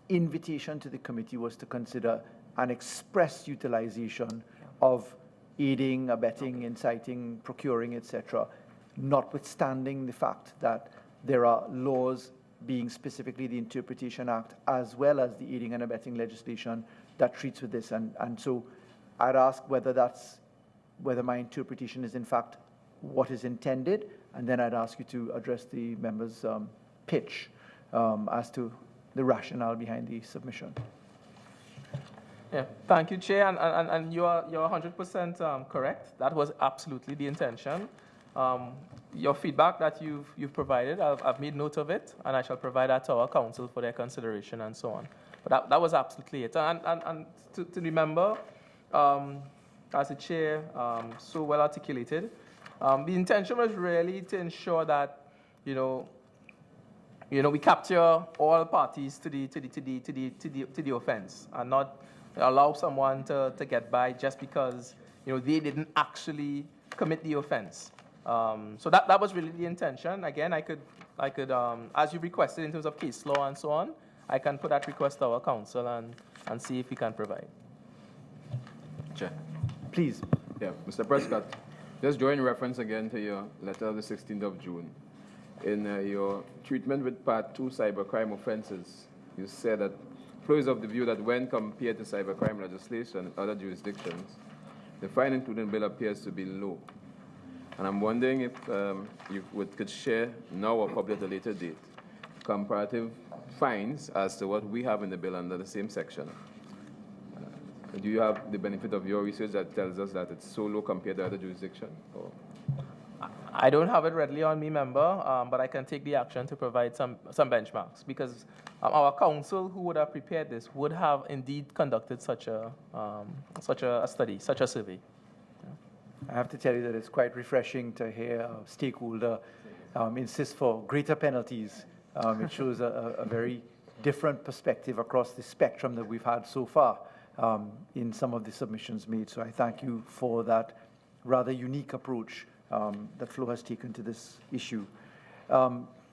invitation to the committee was to consider an express utilization of aiding, abetting, inciting, procuring, etc., notwithstanding the fact that there are laws being specifically the Interpretation Act as well as the aiding and abetting legislation that treats with this. And so I'd ask whether my interpretation is in fact what is intended, and then I'd ask you to address the members' pitch as to the rationale behind the submission. Yeah, thank you, Chair, and you're 100% correct. That was absolutely the intention. Your feedback that you've provided, I've made note of it, and I shall provide that to our council for their consideration and so on. But that was absolutely it. And to remember, as the Chair so well articulated, the intention was really to ensure that we capture all parties to the offence and not allow someone to get by just because they didn't actually commit the offence. So that was really the intention. Again, I could as you requested in terms of case law and so on, I can put that request to our council and see if we can provide. Chair. Please. Yeah, Mr. Prescott, just drawing reference again to your letter of the 16th of June. In your treatment with Part 2 cybercrime offences, you said that Flow is of the view that when compared to cybercrime legislation in other jurisdictions, the fine included bill appears to be low. And I'm wondering if you could share now or probably at a later date comparative fines as to what we have in the bill under the same section. Do you have the benefit of your research that tells us that it's so low compared to other jurisdictions? Or? I don't have it readily on me, member, but I can take the action to provide some benchmarks because our council who would have prepared this would have indeed conducted such a study, such a survey. I have to tell you that it's quite refreshing to hear a stakeholder insist for greater penalties. It shows a very different perspective across the spectrum that we've had so far in some of the submissions made. So I thank you for that rather unique approach that Flo has taken to this issue.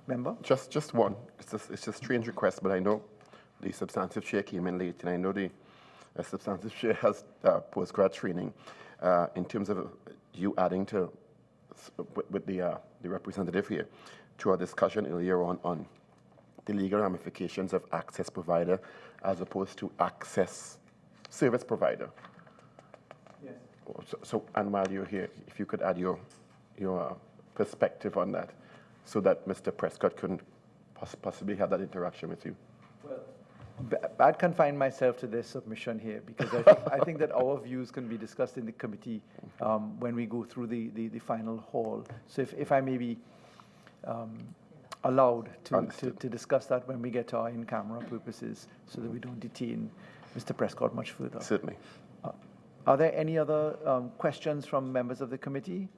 Member? Just one. It's a strange request, but I know the substantive chair came in late, and I know the substantive chair has postgrad training. In terms of you adding to, with the representative here, to our discussion earlier on the legal ramifications of access provider as opposed to access service provider. Yes. So and while you're here, if you could add your perspective on that, so that Mr. Prescott can possibly have that interaction with you. I'd confine myself to this submission here because I think that our views can be discussed in the committee when we go through the final haul. So if I may be allowed to discuss that when we get to our in-camera purposes so that we don't detain Mr. Prescott much further. Certainly. Are there any other questions from members of the committee?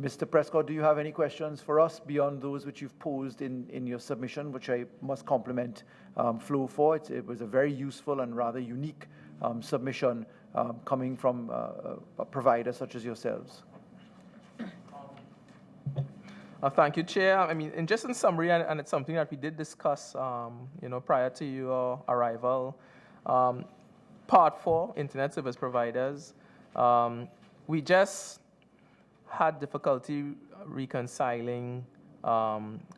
Mr. Prescott, do you have any questions for us beyond those which you've posed in your submission, which I must compliment Flo for? It was a very useful and rather unique submission coming from a provider such as yourselves. Thank you, Chair. I mean, just in summary, and it's something that we did discuss, prior to your arrival. Part 4, Internet Service Providers, we just had difficulty reconciling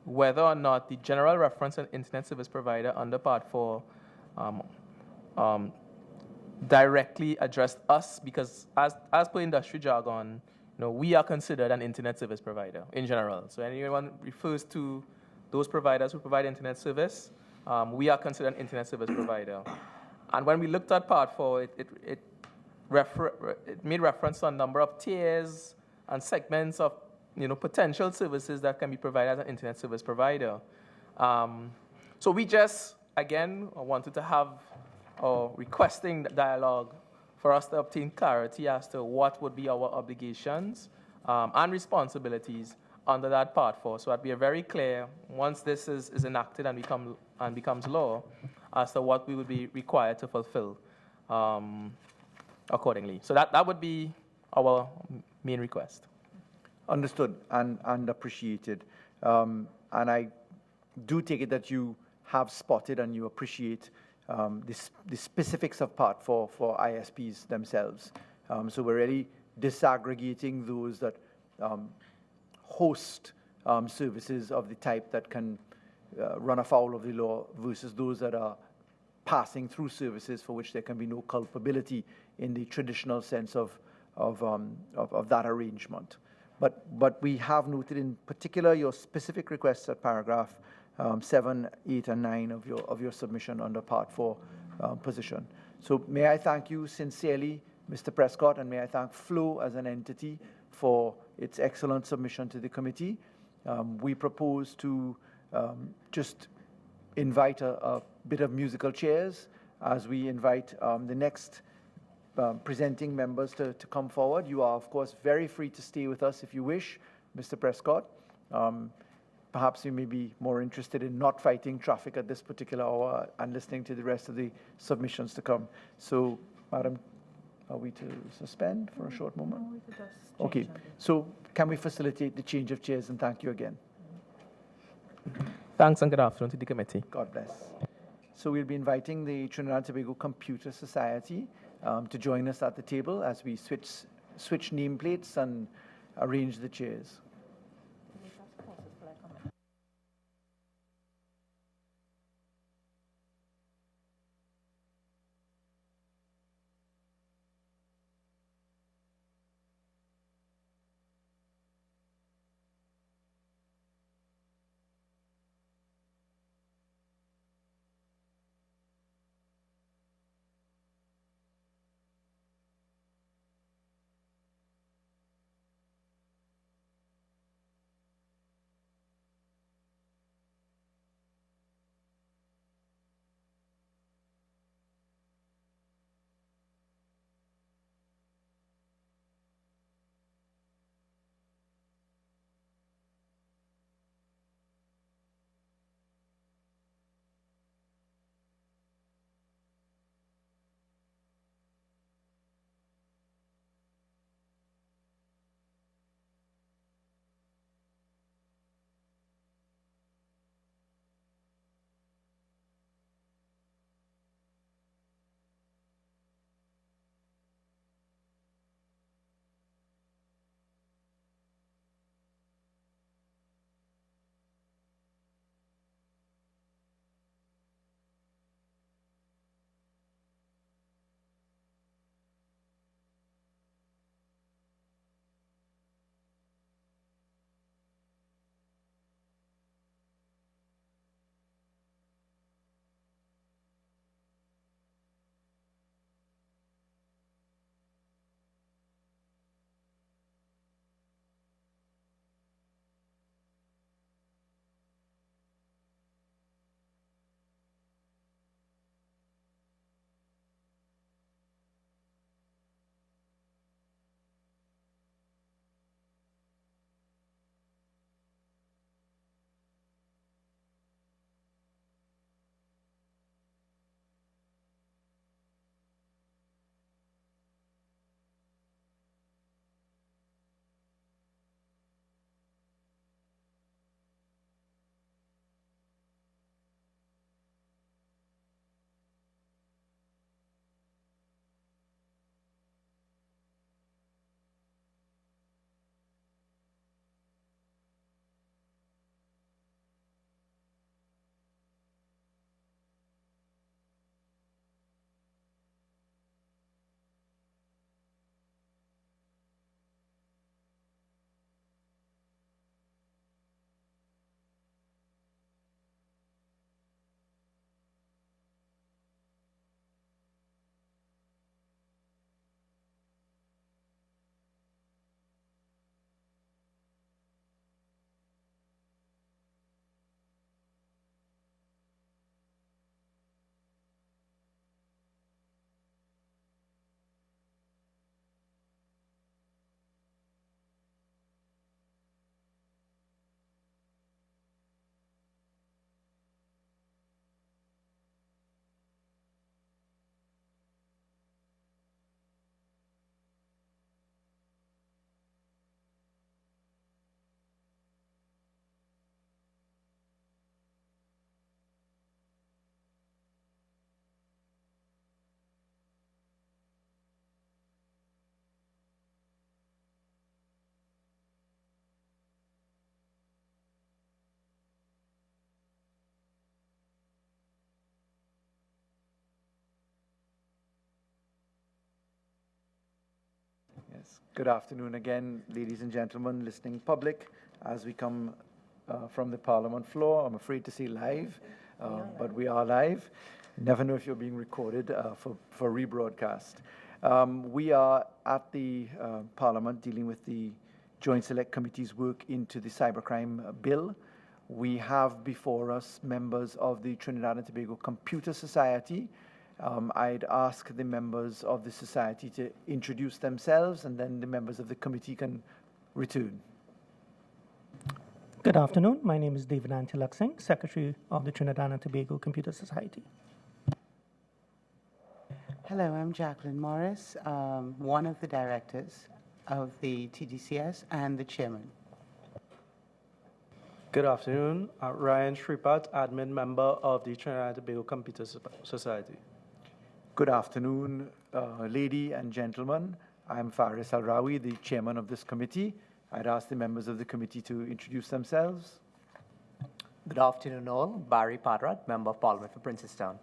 whether or not the general reference on Internet Service Provider under Part 4 directly addressed us, because as per industry jargon, we are considered an Internet Service Provider in general. So anyone refers to those providers who provide Internet service, we are considered an Internet Service Provider. And when we looked at Part 4, it made reference to a number of tiers and segments of potential services that can be provided as an Internet Service Provider. So we just, again, wanted to have requesting dialogue for us to obtain clarity as to what would be our obligations and responsibilities under that Part 4, so that we are very clear once this is enacted and becomes law as to what we would be required to fulfill accordingly. So that would be our main request. Understood and appreciated. And I do take it that you have spotted and you appreciate the specifics of Part 4 for ISPs themselves. So we're really disaggregating those that host services of the type that can run afoul of the law versus those that are passing through services for which there can be no culpability in the traditional sense of that arrangement. But we have noted in particular your specific requests at paragraph 7, 8, and 9 of your submission under Part 4 position. So may I thank you sincerely, Mr. Prescott, and may I thank Flow as an entity for its excellent submission to the committee. We propose to just invite a bit of musical chairs as we invite the next presenting members to come forward. You are, of course, very free to stay with us if you wish, Mr. Prescott. Perhaps you may be more interested in not fighting traffic at this particular hour and listening to the rest of the submissions to come. So, Madam, are we to suspend for a short moment? Okay, so can we facilitate the change of chairs, and thank you again. Thanks and good afternoon to the committee. God bless. So we'll be inviting the Trinidad and Tobago Computer Society to join us at the table as we switch nameplates and arrange the chairs. Yes. Good afternoon again, ladies and gentlemen, listening public. As we come from the Parliament floor, I'm afraid to say live, but we are live. Never know if you're being recorded for rebroadcast. We are at the Parliament dealing with the Joint Select Committee's work into the Cybercrime Bill. We have before us members of the Trinidad and Tobago Computer Society. I'd ask the members of the society to introduce themselves, and then the members of the committee can return. Good afternoon. My name is David Antilaksing, Secretary of the Trinidad and Tobago Computer Society. Hello, I'm Jacqueline Morris, one of the directors of the TTCS and the chairman. Good afternoon. Ryan Sripat, admin member of the Trinidad and Tobago Computer Society. Good afternoon, lady and gentlemen. I'm Faris Al-Rawi, the chairman of this committee. I'd ask the members of the committee to introduce themselves. Good afternoon all. Barry Padrat, member of Parliament for Princestown.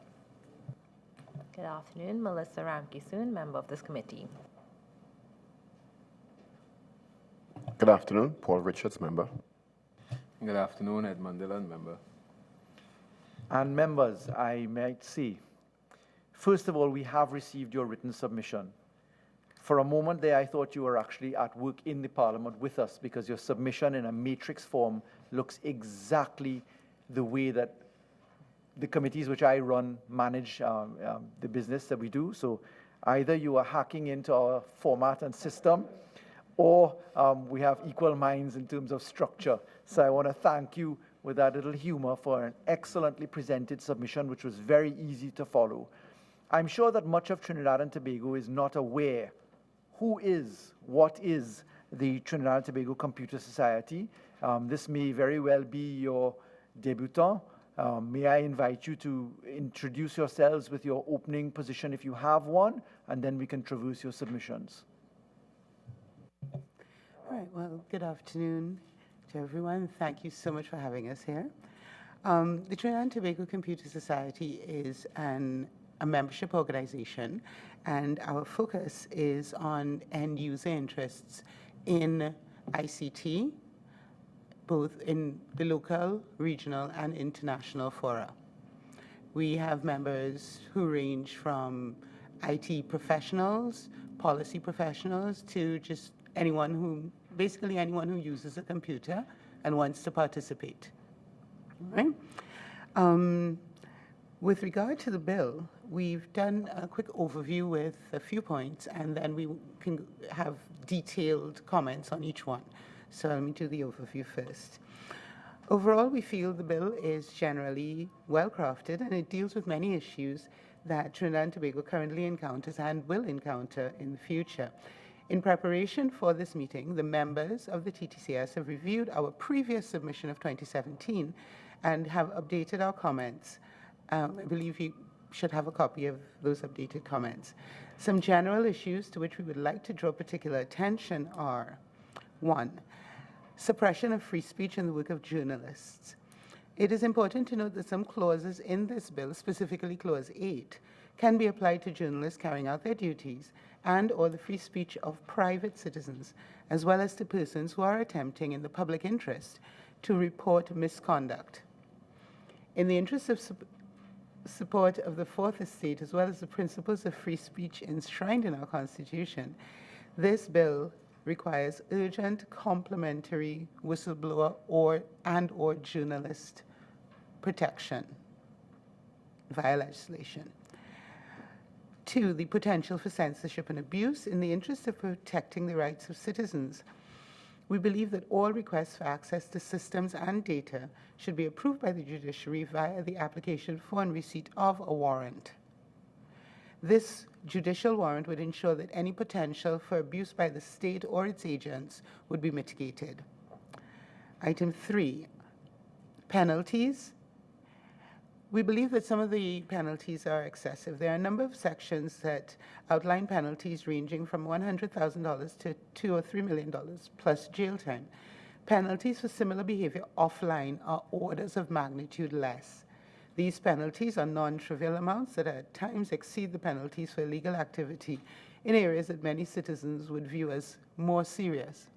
Good afternoon, Melissa Ramkisoon, member of this committee. Good afternoon, Paul Richards, member. Good afternoon, Edmund Dillon, member. And members, I might say, first of all, we have received your written submission. For a moment there, I thought you were actually at work in the Parliament with us, because your submission in a matrix form looks exactly the way that the committees which I run manage the business that we do. So either you are hacking into our format and system, or we have equal minds in terms of structure. So I want to thank you with that little humor for an excellently presented submission, which was very easy to follow. I'm sure that much of Trinidad and Tobago is not aware what is the Trinidad and Tobago Computer Society. This may very well be your debutant. May I invite you to introduce yourselves with your opening position if you have one, and then we can traverse your submissions. All right, well, good afternoon to everyone. Thank you so much for having us here. The Trinidad and Tobago Computer Society is a membership organization, and our focus is on end-user interests in ICT, both in the local, regional, and international fora. We have members who range from IT professionals, policy professionals, to just basically anyone who uses a computer and wants to participate. All right? With regard to the bill, we've done a quick overview with a few points, and then we can have detailed comments on each one. So let me do the overview first. Overall, we feel the bill is generally well-crafted, and it deals with many issues that Trinidad and Tobago currently encounters and will encounter in the future. In preparation for this meeting, the members of the TTCS have reviewed our previous submission of 2017 and have updated our comments. I believe you should have a copy of those updated comments. Some general issues to which we would like to draw particular attention are: 1, suppression of free speech and the work of journalists. It is important to note that some clauses in this bill, specifically Clause 8, can be applied to journalists carrying out their duties and/or the free speech of private citizens, as well as to persons who are attempting in the public interest to report misconduct. In the interest of support of the Fourth Estate, as well as the principles of free speech enshrined in our Constitution, this bill requires urgent complementary whistleblower and/or journalist protection via legislation. 2, the potential for censorship and abuse. In the interest of protecting the rights of citizens, we believe that all requests for access to systems and data should be approved by the judiciary via the application for and receipt of a warrant. This judicial warrant would ensure that any potential for abuse by the state or its agents would be mitigated. Item 3, penalties. We believe that some of the penalties are excessive. There are a number of sections that outline penalties ranging from $100,000 to $2 or $3 million plus jail time. Penalties for similar behavior offline are orders of magnitude less. These penalties are non-trivial amounts that at times exceed the penalties for illegal activity in areas that many citizens would view as more serious.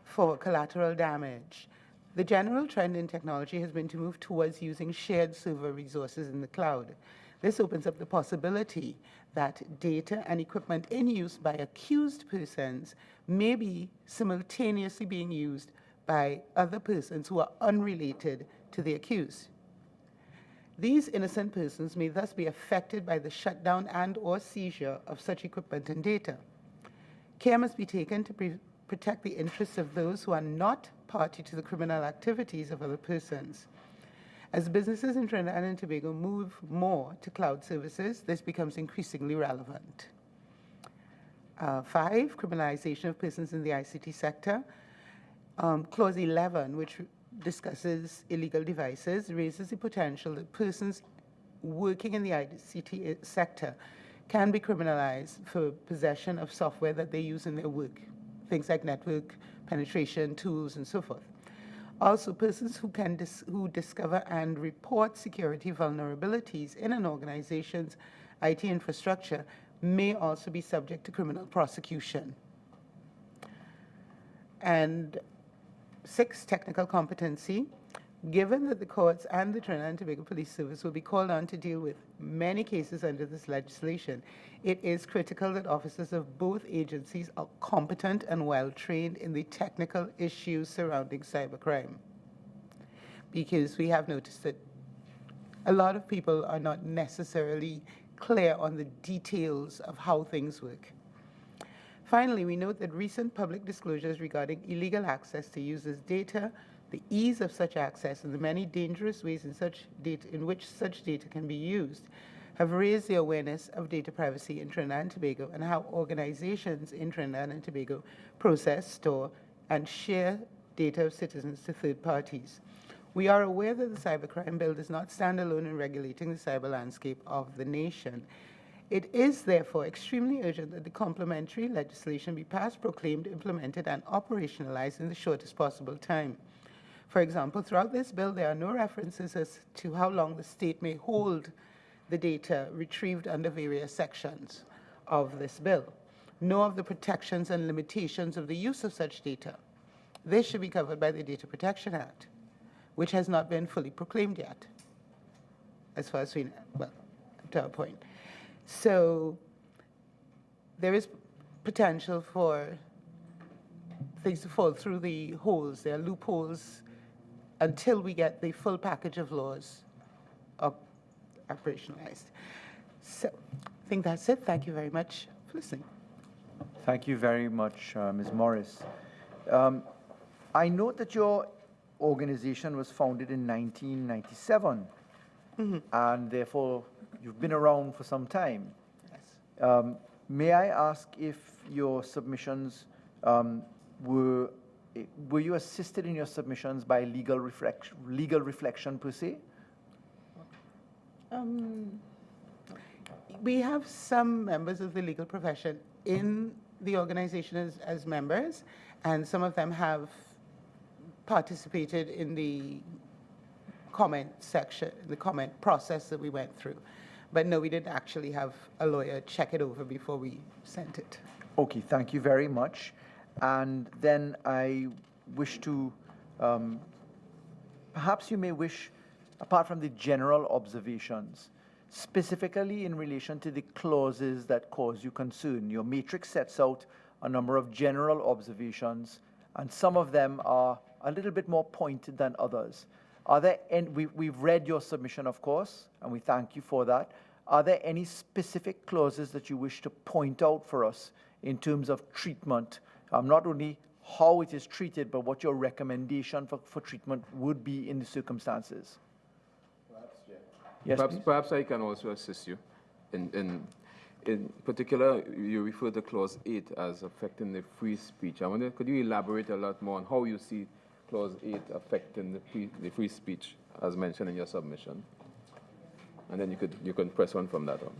For collateral damage, the general trend in technology has been to move towards using shared server resources in the cloud. This opens up the possibility that data and equipment in use by accused persons may be simultaneously being used by other persons who are unrelated to the accused. These innocent persons may thus be affected by the shutdown and/or seizure of such equipment and data. Care must be taken to protect the interests of those who are not party to the criminal activities of other persons. As businesses in Trinidad and Tobago move more to cloud services, this becomes increasingly relevant. 5, criminalization of persons in the ICT sector. Clause 11, which discusses illegal devices, raises the potential that persons working in the ICT sector can be criminalized for possession of software that they use in their work, things like network penetration tools and so forth. Also, persons who discover and report security vulnerabilities in an organization's IT infrastructure may also be subject to criminal prosecution. And 6, technical competency. Given that the courts and the Trinidad and Tobago Police Service will be called on to deal with many cases under this legislation, it is critical that officers of both agencies are competent and well-trained in the technical issues surrounding cybercrime. Because we have noticed that a lot of people are not necessarily clear on the details of how things work. Finally, we note that recent public disclosures regarding illegal access to users' data, the ease of such access, and the many dangerous ways in which such data can be used have raised the awareness of data privacy in Trinidad and Tobago and how organizations in Trinidad and Tobago process, store, and share data of citizens to third parties. We are aware that the Cybercrime Bill does not stand alone in regulating the cyber landscape of the nation. It is therefore extremely urgent that the complementary legislation be passed, proclaimed, implemented, and operationalized in the shortest possible time. For example, throughout this bill, there are no references as to how long the state may hold the data retrieved under various sections of this bill, nor of the protections and limitations of the use of such data. This should be covered by the Data Protection Act, which has not been fully proclaimed yet, as far as we know, well, up to our point. So there is potential for things to fall through the holes. There are loopholes until we get the full package of laws operationalized. So I think that's it. Thank you very much for listening. Thank you very much, Ms. Morris. I note that your organization was founded in 1997, and therefore you've been around for some time. Yes. May I ask if your submissions were you assisted in your submissions by legal reflection per se? We have some members of the legal profession in the organization as members, and some of them have participated in the comment section, the comment process that we went through. But no, we didn't actually have a lawyer check it over before we sent it. Okay, thank you very much. And then I wish to, perhaps you may wish, apart from the general observations, specifically in relation to the clauses that cause you concern. Your matrix sets out a number of general observations, and some of them are a little bit more pointed than others. Are there any, we've read your submission, of course, and we thank you for that. Are there any specific clauses that you wish to point out for us in terms of treatment? Not only how it is treated, but what your recommendation for treatment would be in the circumstances. Perhaps, yeah. Yes, perhaps I can also assist you. In particular, you refer to Clause 8 as affecting the free speech. I wonder, could you elaborate a lot more on how you see Clause 8 affecting the free speech as mentioned in your submission? And then you can press on from that on.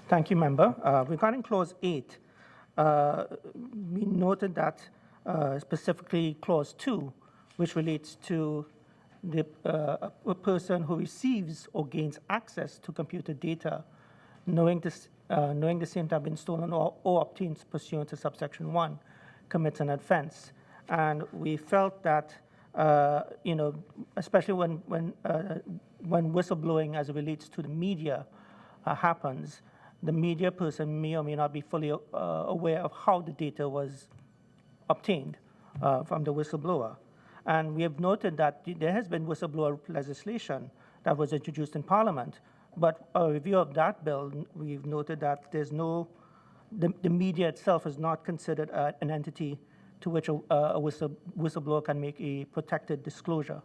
Thank you, Member. Regarding Clause 8, we noted that specifically Clause 2, which relates to a person who receives or gains access to computer data, knowing the same to have been stolen or obtained pursuant to subsection 1, commits an offense. And we felt that, especially when whistleblowing as it relates to the media happens, the media person may or may not be fully aware of how the data was obtained from the whistleblower. And we have noted that there has been whistleblower legislation that was introduced in Parliament, but a review of that bill, we've noted that the media itself is not considered an entity to which a whistleblower can make a protected disclosure.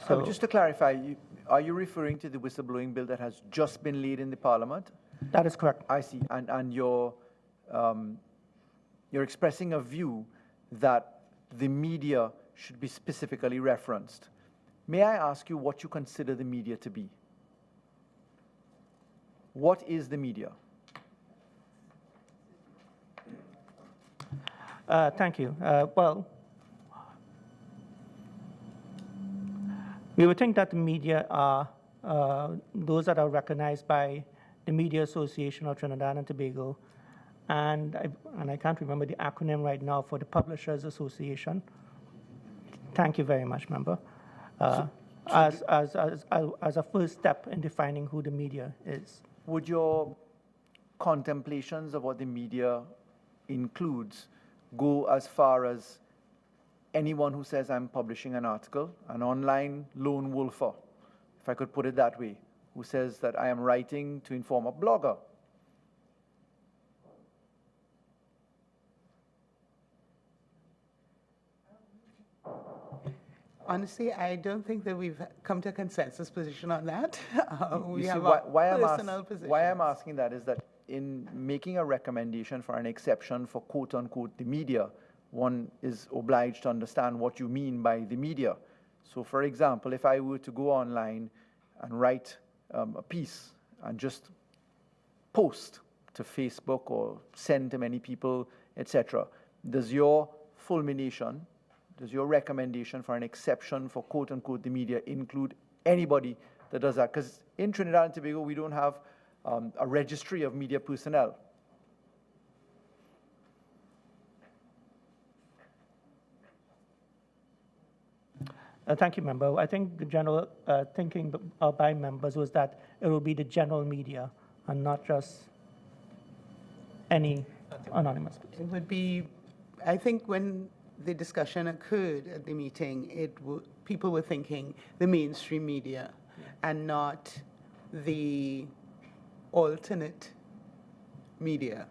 So just to clarify, are you referring to the whistleblowing bill that has just been laid in the Parliament? That is correct. I see. And you're expressing a view that the media should be specifically referenced. May I ask you what you consider the media to be? What is the media? Thank you. Well, we would think that the media are those that are recognized by the Media Association of Trinidad and Tobago, and I can't remember the acronym right now for the Publishers Association. Thank you very much, member. As a first step in defining who the media is. Would your contemplations of what the media includes go as far as anyone who says I'm publishing an article, an online lone wolfer, if I could put it that way, who says that I am writing to inform a blogger? Honestly, I don't think that we've come to a consensus position on that. We have why personal positions. Why I'm asking that is that in making a recommendation for an exception for quote-unquote the media, one is obliged to understand what you mean by the media. So, for example, if I were to go online and write a piece and just post to Facebook or send to many people, etc., does your fulmination, does your recommendation for an exception for quote-unquote the media include anybody that does that? Because in Trinidad and Tobago, we don't have a registry of media personnel. Thank you, member. I think the general thinking by members was that it will be the general media and not just any anonymous. It would be, I think when the discussion occurred at the meeting, people were thinking the mainstream media and not the alternate media,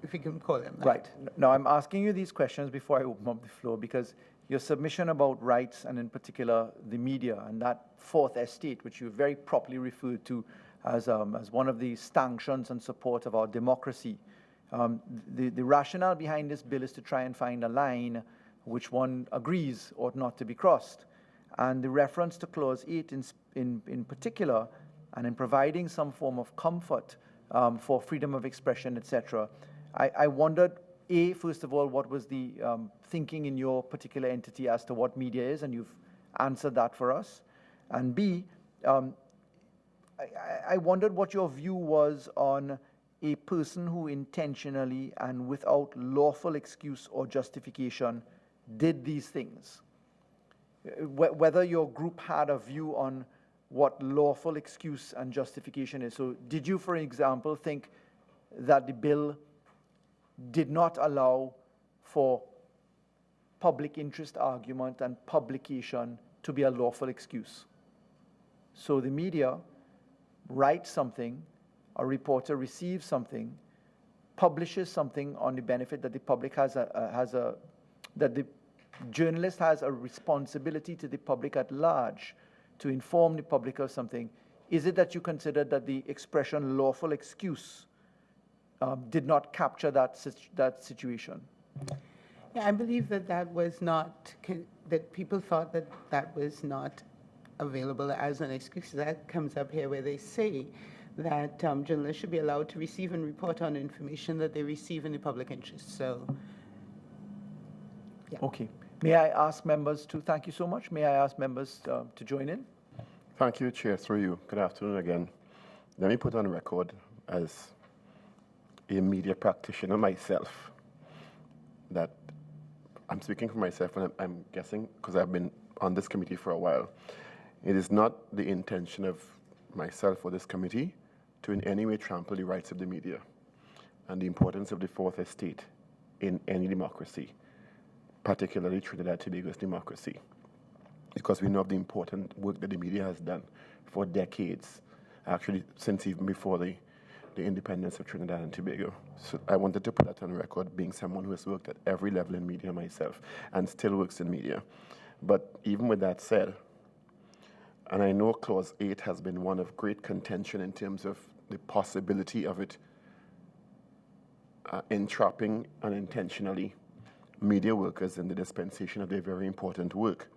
if you can call them that. Right. Now, I'm asking you these questions before I open up the floor because your submission about rights, and in particular the media and that fourth estate, which you very properly referred to as one of the sanctions and support of our democracy. The rationale behind this bill is to try and find a line which one agrees ought not to be crossed. And the reference to Clause 8 in particular, and in providing some form of comfort for freedom of expression, etc., I wondered, A, first of all, what was the thinking in your particular entity as to what media is, and you've answered that for us. And B, I wondered what your view was on a person who intentionally and without lawful excuse or justification did these things. Whether your group had a view on what lawful excuse and justification is. So did you, for example, think that the bill did not allow for public interest argument and publication to be a lawful excuse? So the media writes something, a reporter receives something, publishes something on the benefit that the public that the journalist has a responsibility to the public at large to inform the public of something. Is it that you consider that the expression lawful excuse did not capture that situation? Yeah, I believe that was not, that people thought that was not available as an excuse. That comes up here where they say that journalists should be allowed to receive and report on information that they receive in the public interest. So, yeah. Okay. May I ask members to, thank you so much. May I ask members to join in? Thank you, Chair, through you. Good afternoon again. Let me put on record as a media practitioner myself that I'm speaking for myself, and I'm guessing because I've been on this committee for a while. It is not the intention of myself or this committee to in any way trample the rights of the media and the importance of the fourth estate in any democracy, particularly Trinidad and Tobago's democracy, because we know of the important work that the media has done for decades, actually since even before the independence of Trinidad and Tobago. So I wanted to put that on record, being someone who has worked at every level in media myself and still works in media. But even with that said, and I know Clause 8 has been one of great contention in terms of the possibility of it entrapping unintentionally media workers in the dispensation of their very important work.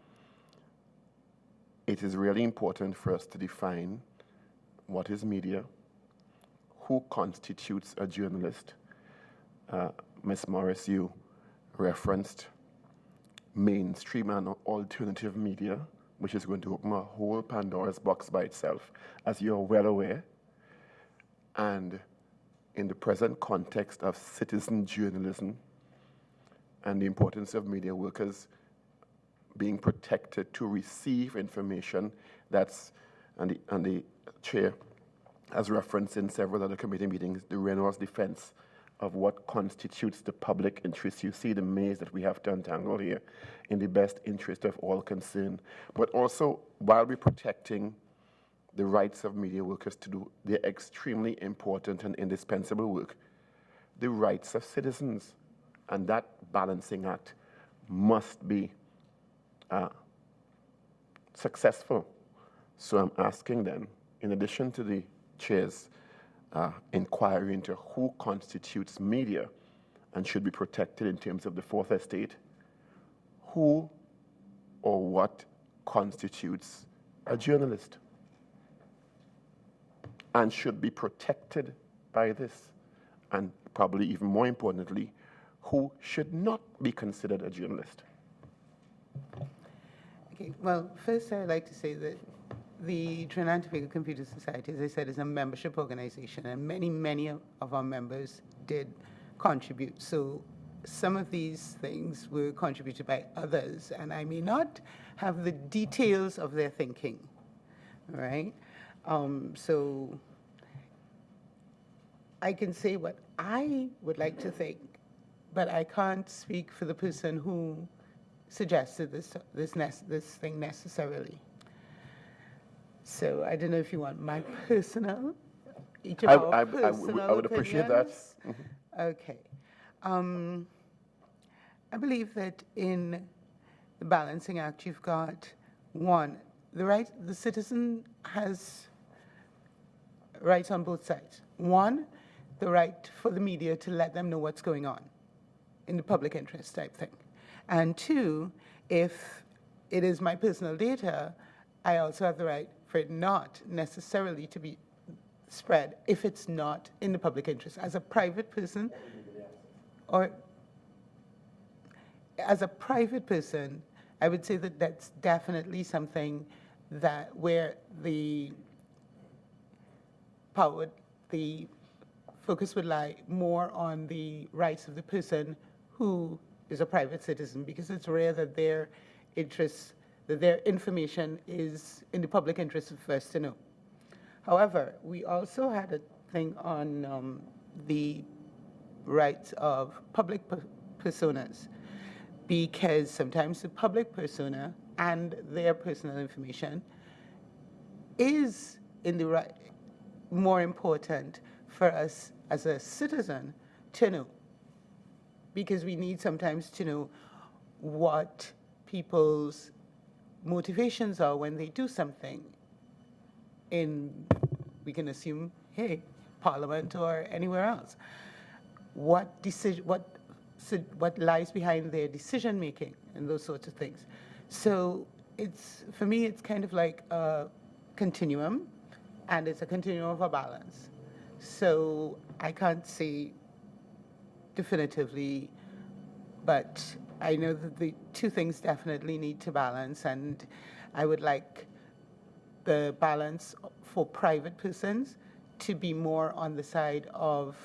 It is really important for us to define what is media, who constitutes a journalist. Ms. Morris, you referenced mainstream and alternative media, which is going to open a whole Pandora's box by itself, as you're well aware. And in the present context of citizen journalism and the importance of media workers being protected to receive information, that's, and the chair has referenced in several other committee meetings, the Reynolds defense of what constitutes the public interest. You see the maze that we have to untangle here in the best interest of all concerned. But also, while we're protecting the rights of media workers to do their extremely important and indispensable work, the rights of citizens, and that balancing act must be successful. So I'm asking them, in addition to the chair's inquiry into who constitutes media and should be protected in terms of the fourth estate, who or what constitutes a journalist and should be protected by this, and probably even more importantly, who should not be considered a journalist? Okay, well, first I'd like to say that the Trinidad and Tobago Computer Society, as I said, is a membership organization, and many of our members did contribute. So some of these things were contributed by others, and I may not have the details of their thinking, right? So I can say what I would like to think, but I can't speak for the person who suggested this thing necessarily. So I don't know if you want my personal, each of our personal I would appreciate that. Mm-hmm. Okay. I believe that in the balancing act, you've got one, the citizen has rights on both sides. One, the right for the media to let them know what's going on in the public interest type thing. And two, if it is my personal data, I also have the right for it not necessarily to be spread if it's not in the public interest. As a private person, or as a private person, I would say that that's definitely something that where the focus would lie more on the rights of the person who is a private citizen, because it's rare that their interests, that their information is in the public interest for us to know. However, we also had a thing on the rights of public personas, because sometimes the public persona and their personal information is in the right, more important for us as a citizen to know, because we need sometimes to know what people's motivations are when they do something in, we can assume, hey, Parliament or anywhere else. What lies behind their decision making and those sorts of things. So it's, for me, it's kind of like a continuum, and it's a continuum of a balance. So I can't say definitively, but I know that the two things definitely need to balance, and I would like the balance for private persons to be more on the side of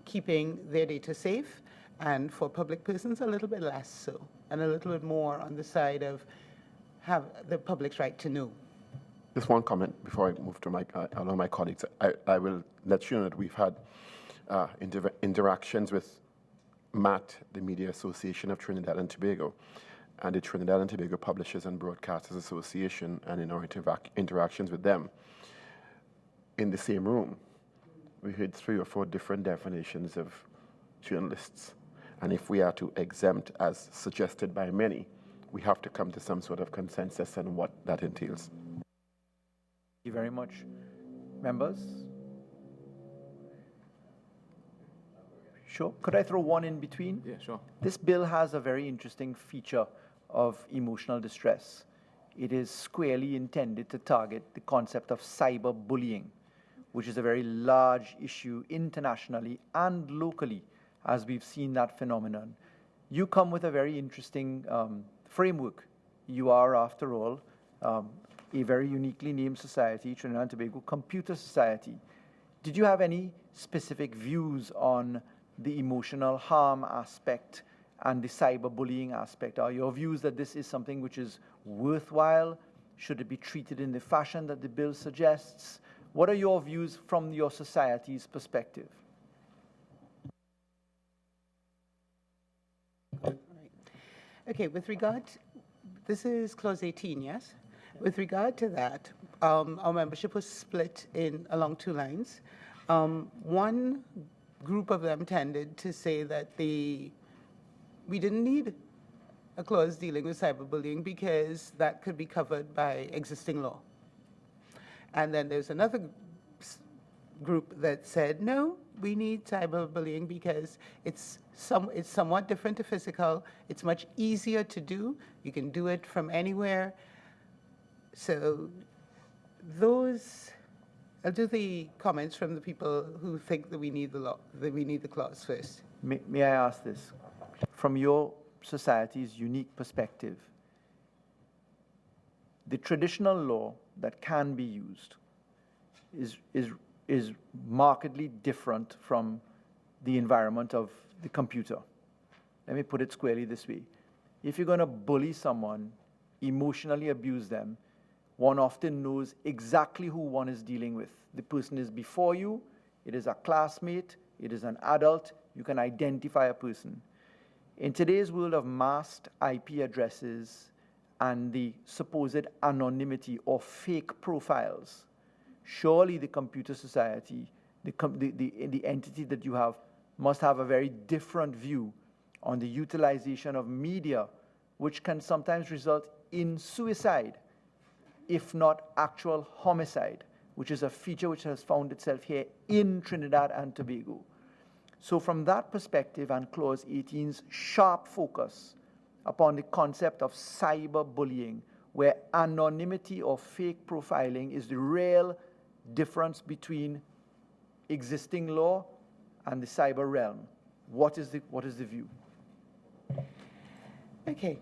keeping their data safe, and for public persons a little bit less so, and a little bit more on the side of have the public's right to know. Just one comment before I move to allow my colleagues. I will let you know that we've had interactions with MAT, the Media Association of Trinidad and Tobago, and the Trinidad and Tobago Publishers and Broadcasters Association, and in our interactions with them, in the same room, we heard 3 or 4 different definitions of journalists. And if we are to exempt, as suggested by many, we have to come to some sort of consensus on what that entails. Thank you very much. Members? Sure. Could I throw one in between? Yeah, sure. This bill has a very interesting feature of emotional distress. It is squarely intended to target the concept of cyberbullying, which is a very large issue internationally and locally, as we've seen that phenomenon. You come with a very interesting framework. You are, after all, a very uniquely named society, Trinidad and Tobago Computer Society. Did you have any specific views on the emotional harm aspect and the cyberbullying aspect? Are your views that this is something which is worthwhile? Should it be treated in the fashion that the bill suggests? What are your views from your society's perspective? Okay, with regard, this is clause 18, yes? With regard to that, our membership was split along 2 lines. One group of them tended to say that we didn't need a clause dealing with cyberbullying because that could be covered by existing law. And then there's another group that said, no, we need cyberbullying because it's somewhat different to physical. It's much easier to do. You can do it from anywhere. So I'll do the comments from the people who think that we need the law, that we need the clause first. May I ask this? From your society's unique perspective, the traditional law that can be used is markedly different from the environment of the computer. Let me put it squarely this way. If you're going to bully someone, emotionally abuse them, one often knows exactly who one is dealing with. The person is before you, it is a classmate, it is an adult, you can identify a person. In today's world of masked IP addresses and the supposed anonymity or fake profiles, surely the computer society, the entity that you have, must have a very different view on the utilization of media, which can sometimes result in suicide, if not actual homicide, which is a feature which has found itself here in Trinidad and Tobago. So from that perspective, and Clause 18's sharp focus upon the concept of cyberbullying, where anonymity or fake profiling is the real difference between existing law and the cyber realm. What is the view? Okay.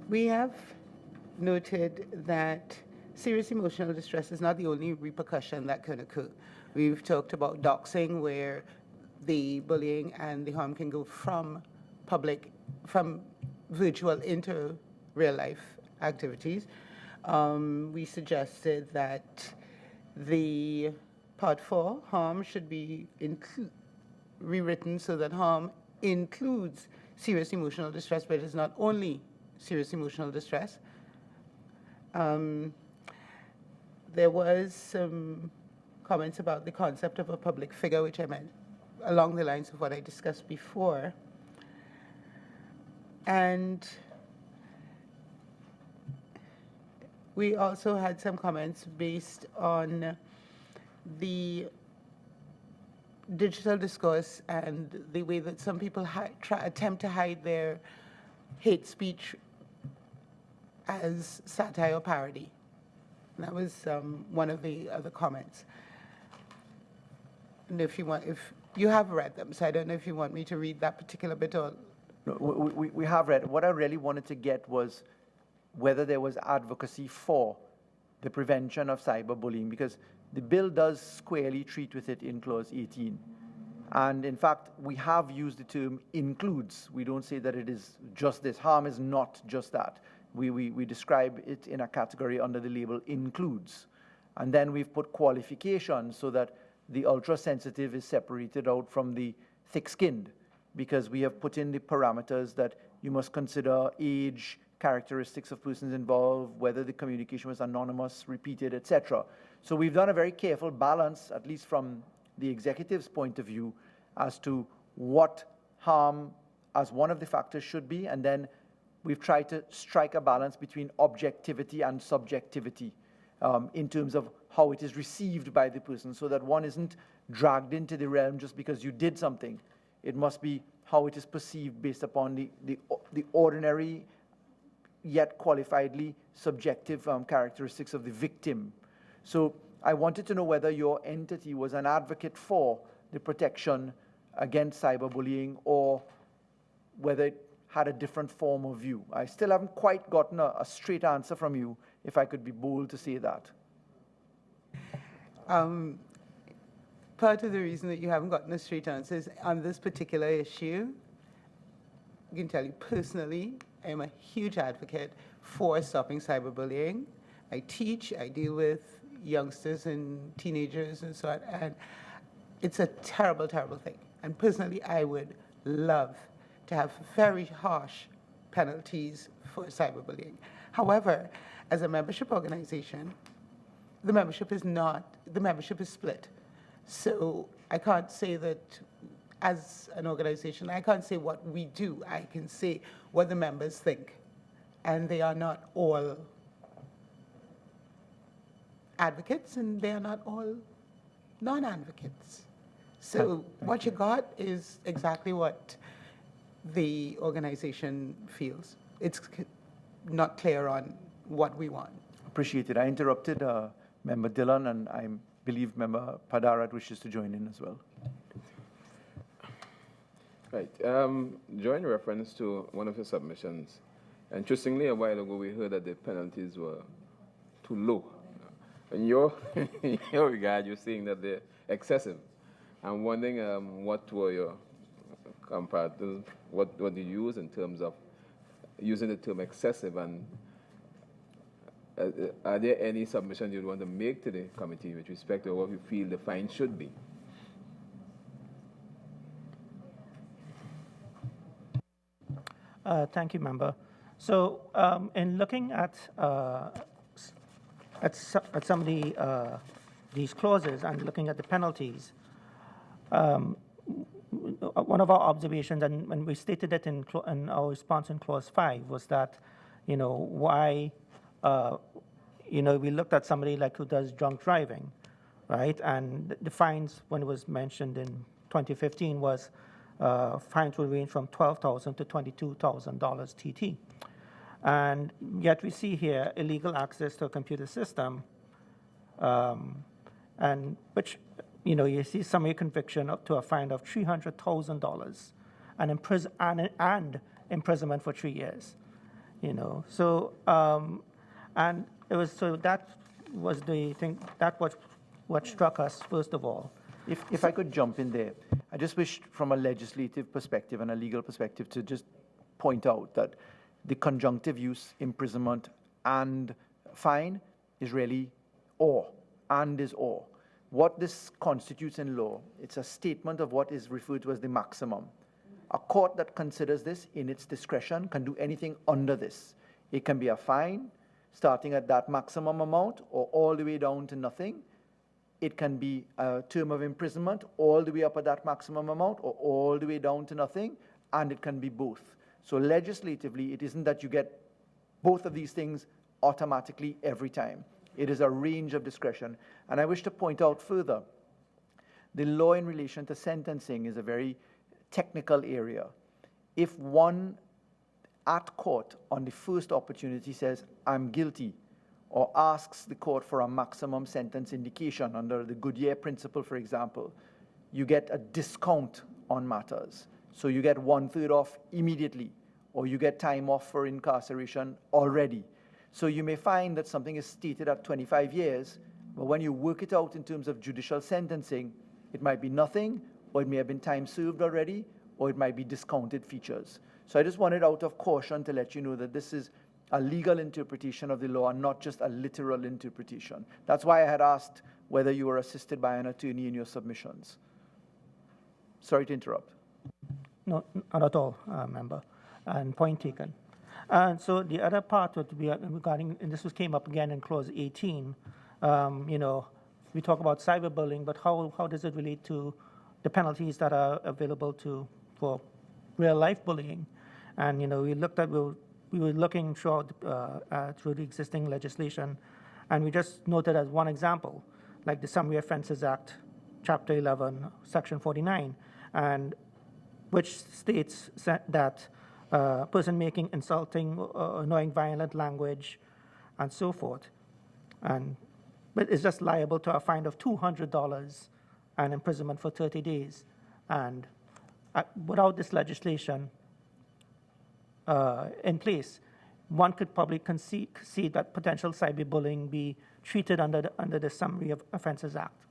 We have noted that serious emotional distress is not the only repercussion that can occur. We've talked about doxing, where the bullying and the harm can go from virtual into real life activities. We suggested that the Part 4, harm, should be rewritten so that harm includes serious emotional distress, but it is not only serious emotional distress. There was some comments about the concept of a public figure, which I meant along the lines of what I discussed before. And we also had some comments based on the digital discourse and the way that some people attempt to hide their hate speech as satire or parody. And that was one of the other comments. And if You have read them, so I don't know if you want me to read that particular bit or... No, we have read. What I really wanted to get was whether there was advocacy for the prevention of cyberbullying, because the bill does squarely treat with it in Clause 18. And in fact, we have used the term includes. We don't say that it is just this. Harm is not just that. We describe it in a category under the label includes. And then we've put qualifications so that the ultra-sensitive is separated out from the thick-skinned, because we have put in the parameters that you must consider age, characteristics of persons involved, whether the communication was anonymous, repeated, etc. So we've done a very careful balance, at least from the executive's point of view, as to what harm as one of the factors should be, and then we've tried to strike a balance between objectivity and subjectivity in terms of how it is received by the person, so that one isn't dragged into the realm just because you did something. It must be how it is perceived based upon the ordinary yet qualifiedly subjective characteristics of the victim. So I wanted to know whether your entity was an advocate for the protection against cyberbullying, or whether it had a different form of view. I still haven't quite gotten a straight answer from you, if I could be bold to say that. Part of the reason that you haven't gotten a straight answer is on this particular issue. I can tell you personally, I am a huge advocate for stopping cyberbullying. I teach, I deal with youngsters and teenagers and so on, and it's a terrible, terrible thing. And personally, I would love to have very harsh penalties for cyberbullying. However, as a membership organization, the membership is split. So I can't say that as an organization, I can't say what we do. I can say what the members think. And they are not all advocates, and they are not all non-advocates. So what you got is exactly what the organization feels. It's not clear on what we want. Appreciate it. I interrupted Member Dillon, and I believe Member Padarat wishes to join in as well. Right. Drawing reference to one of your submissions, interestingly, a while ago we heard that the penalties were too low. In your regard, you're saying that they're excessive. I'm wondering what were your comparators, what do you use in terms of using the term excessive, and are there any submissions you'd want to make to the committee with respect to what you feel the fine should be? Thank you, Member. So in looking at some of these clauses and looking at the penalties, one of our observations, and when we stated it in our response in Clause 5, was that, why, we looked at somebody like who does drunk driving, right? And the fines, when it was mentioned in 2015, was fines will range from $12,000 to $22,000 TT. And yet we see here illegal access to a computer system, and which, you see summary conviction up to a fine of $300,000 and imprisonment for 3 years. So and it was that was the thing, that was what struck us first of all. If I could jump in there, I just wish from a legislative perspective and a legal perspective to just point out that the conjunctive use, imprisonment, and fine is really or, and is or. What this constitutes in law, it's a statement of what is referred to as the maximum. A court that considers this in its discretion can do anything under this. It can be a fine, starting at that maximum amount, or all the way down to nothing. It can be a term of imprisonment all the way up at that maximum amount, or all the way down to nothing, and it can be both. So legislatively, it isn't that you get both of these things automatically every time. It is a range of discretion. And I wish to point out further, the law in relation to sentencing is a very technical area. If one at court on the first opportunity says, I'm guilty, or asks the court for a maximum sentence indication under the Goodyear principle, for example, you get a discount on matters. So you get 1/3 off immediately, or you get time off for incarceration already. So you may find that something is stated at 25 years, but when you work it out in terms of judicial sentencing, it might be nothing, or it may have been time served already, or it might be discounted features. So I just wanted, out of caution, to let you know that this is a legal interpretation of the law and not just a literal interpretation. That's why I had asked whether you were assisted by an attorney in your submissions. Sorry to interrupt. No, not at all, member, and point taken. And so the other part would be regarding, and this came up again in clause 18, we talk about cyberbullying, but how does it relate to the penalties that are available for real life bullying? And we were looking through the existing legislation, and we just noted as one example, like the Summary Offences Act, Chapter 11, Section 49, and which states that a person making insulting or annoying violent language and so forth, but is just liable to a fine of $200 and imprisonment for 30 days. And without this legislation in place, one could probably see that potential cyberbullying be treated under the Summary of Offences Act.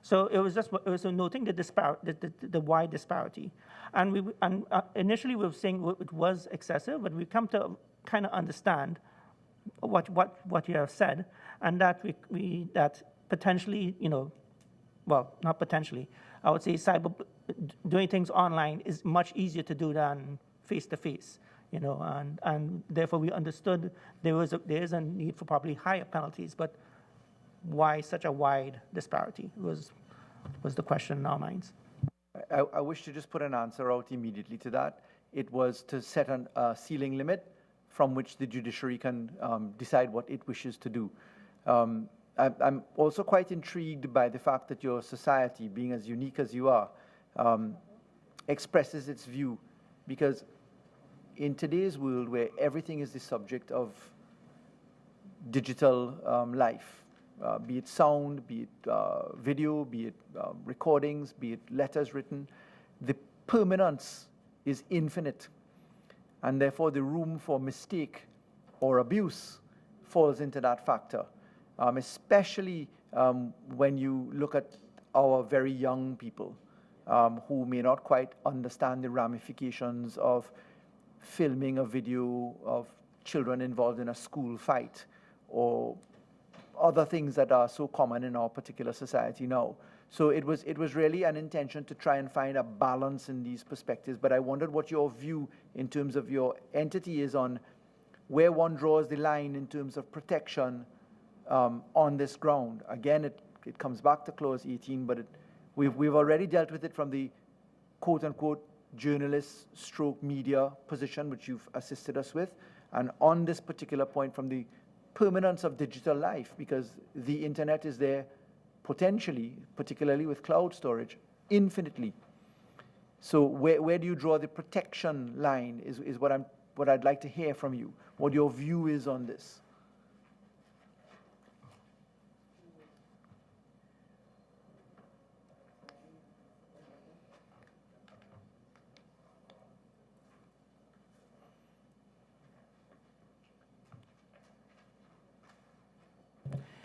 So it was noting the wide disparity, and initially we were saying it was excessive, but we come to kind of understand what you have said, and that that potentially, well, not potentially, I would say doing things online is much easier to do than face to face, and therefore we understood there is a need for probably higher penalties, but why such a wide disparity was the question in our minds. I wish to just put an answer out immediately to that. It was to set a ceiling limit from which the judiciary can decide what it wishes to do. I'm also quite intrigued by the fact that your society, being as unique as you are, expresses its view, because in today's world where everything is the subject of digital life, be it sound, be it video, be it recordings, be it letters written, the permanence is infinite. And therefore, the room for mistake or abuse falls into that factor, especially when you look at our very young people who may not quite understand the ramifications of filming a video of children involved in a school fight or other things that are so common in our particular society now. So it was really an intention to try and find a balance in these perspectives, but I wondered what your view in terms of your entity is on where one draws the line in terms of protection on this ground. Again, it comes back to clause 18, but we've already dealt with it from the quote-unquote journalist stroke media position, which you've assisted us with, and on this particular point from the permanence of digital life, because the internet is there potentially, particularly with cloud storage, infinitely. So where do you draw the protection line is what I'd like to hear from you, what your view is on this.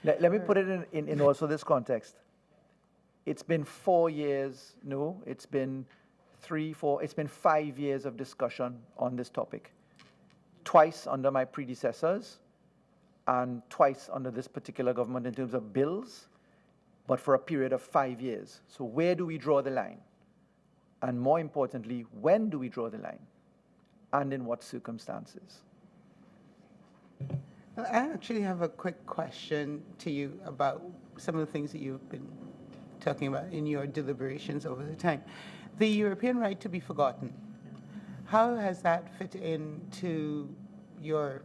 Let me put it in also this context. It's been 4 years, no, it's been 3, 4, it's been 5 years of discussion on this topic. Twice under my predecessors and twice under this particular government in terms of bills, but for a period of 5 years. So where do we draw the line? And more importantly, when do we draw the line? And in what circumstances? I actually have a quick question to you about some of the things that you've been talking about in your deliberations over the time. The European right to be forgotten, how has that fit into your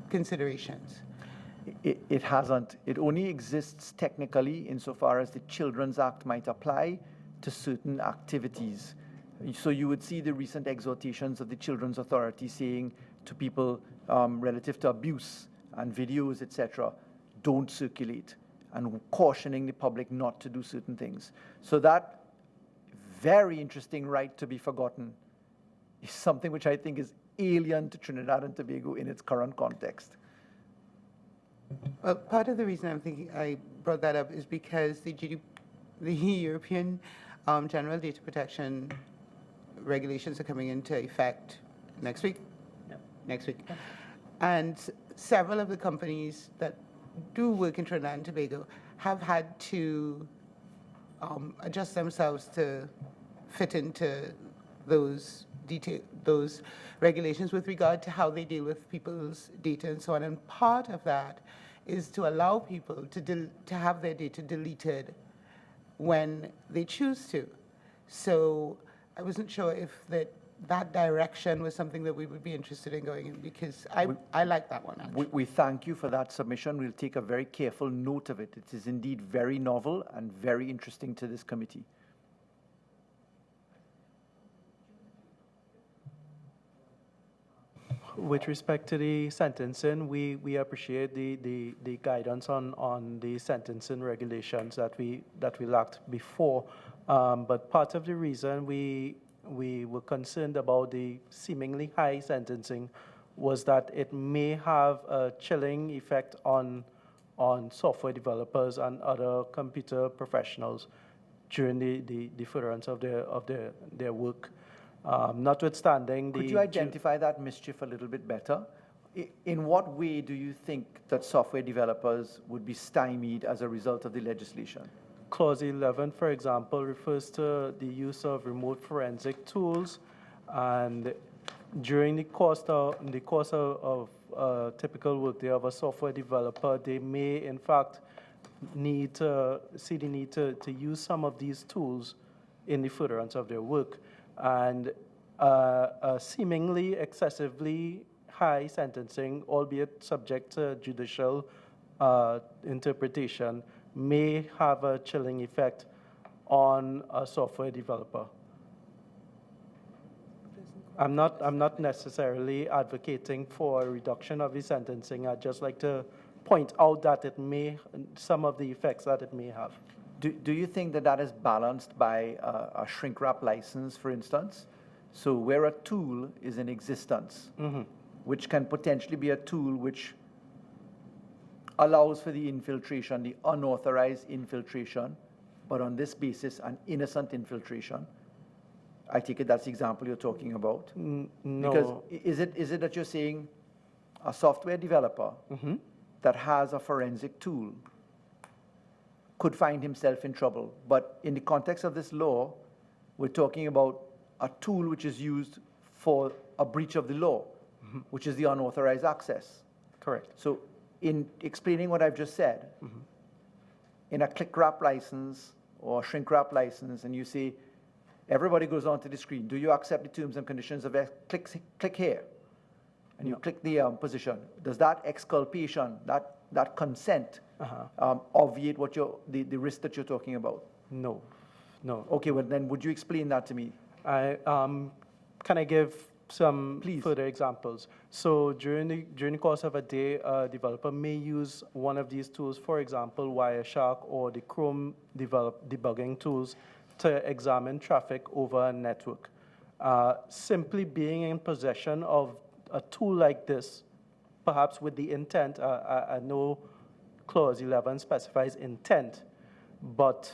considerations? It hasn't. It only exists technically insofar as the Children's Act might apply to certain activities. So you would see the recent exhortations of the Children's Authority saying to people relative to abuse and videos, etc., don't circulate. and cautioning the public not to do certain things. So that very interesting right to be forgotten is something which I think is alien to Trinidad and Tobago in its current context. Well, part of the reason I brought that up is because the European General Data Protection regulations are coming into effect next week. Yep. Next week. And several of the companies that do work in Trinidad and Tobago have had to adjust themselves to fit into those regulations with regard to how they deal with people's data and so on. And part of that is to allow people to have their data deleted when they choose to. So I wasn't sure if that direction was something that we would be interested in going in, because I like that one, actually. We thank you for that submission. We'll take a very careful note of it. It is indeed very novel and very interesting to this committee. With respect to the sentencing, we appreciate the guidance on the sentencing regulations that we lacked before. But part of the reason we were concerned about the seemingly high sentencing was that it may have a chilling effect on software developers and other computer professionals during the furtherance of their work. Notwithstanding the... Could you identify that mischief a little bit better? In what way do you think that software developers would be stymied as a result of the legislation? Clause 11, for example, refers to the use of remote forensic tools, and during the course of typical workday of a software developer, they may in fact need to use some of these tools in the furtherance of their work. And a seemingly excessively high sentencing, albeit subject to judicial interpretation, may have a chilling effect on a software developer. I'm not necessarily advocating for a reduction of the sentencing. I'd just like to point out that some of the effects that it may have. Do you think that is balanced by a shrink wrap license, for instance? So where a tool is in existence, which can potentially be a tool which allows for the infiltration, the unauthorized infiltration, but on this basis, an innocent infiltration. I take it that's the example you're talking about? No. Because is it that you're saying a software developer that has a forensic tool could find himself in trouble? But in the context of this law, we're talking about a tool which is used for a breach of the law, which is the unauthorized access. Correct. So in explaining what I've just said, in a click wrap license or a shrink wrap license, and you say, everybody goes onto the screen, do you accept the terms and conditions of it? Click here. And you click the position. Does that exculpation, that consent, obviate what the risk that you're talking about? No. Okay, well then would you explain that to me? Can I give some further examples? So during the course of a day, a developer may use one of these tools, for example, Wireshark or the Chrome debugging tools, to examine traffic over a network. Simply being in possession of a tool like this, perhaps with the intent, I know Clause 11 specifies intent, but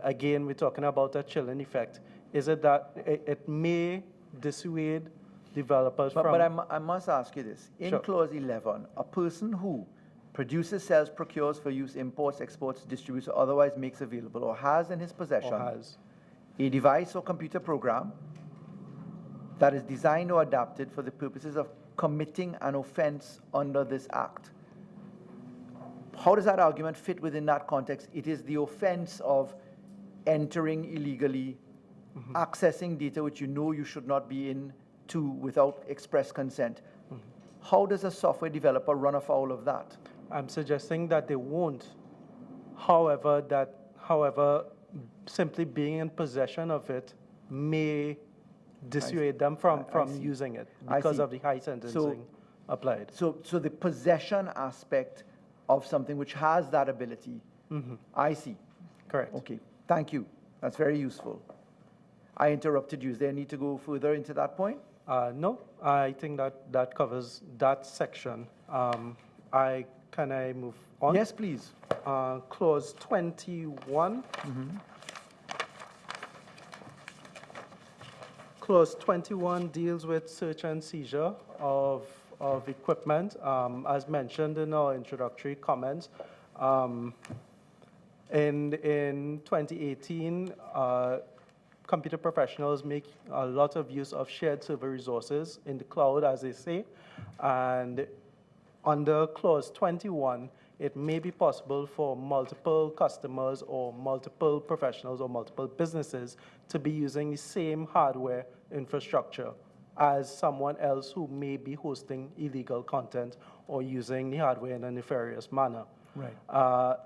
again, we're talking about a chilling effect. Is it that it may dissuade developers from... But I must ask you this. In Clause 11, a person who produces, sells, procures for use, imports, exports, distributes, or otherwise makes available, or has in his possession a device or computer program that is designed or adapted for the purposes of committing an offense under this act. How does that argument fit within that context? It is the offense of entering illegally, accessing data which you know you should not be in to without express consent. How does a software developer run afoul of that? I'm suggesting that they won't. However, simply being in possession of it may dissuade them from using it because of the high sentencing applied. So the possession aspect of something which has that ability I see. Correct. Okay, thank you. That's very useful. I interrupted you. Is there a need to go further into that point? No, I think that covers that section. Can I move on? Yes, please. Clause 21. Clause 21 deals with search and seizure of equipment. As mentioned in our introductory comments, in 2018, computer professionals make a lot of use of shared server resources in the cloud, as they say, and under Clause 21, it may be possible for multiple customers or multiple professionals or multiple businesses to be using the same hardware infrastructure as someone else who may be hosting illegal content or using the hardware in a nefarious manner. Right.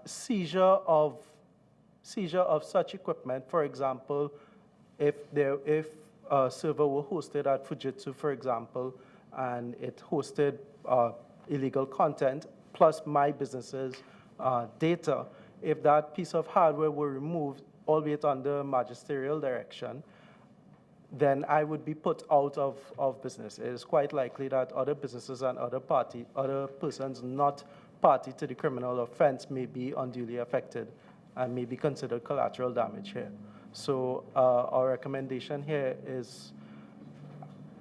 Seizure of such equipment, for example, if a server were hosted at Fujitsu, for example, and it hosted illegal content plus my business's data, if that piece of hardware were removed, albeit under magisterial direction, then I would be put out of business. It is quite likely that other businesses and other persons not party to the criminal offense may be unduly affected and may be considered collateral damage here. So our recommendation here is,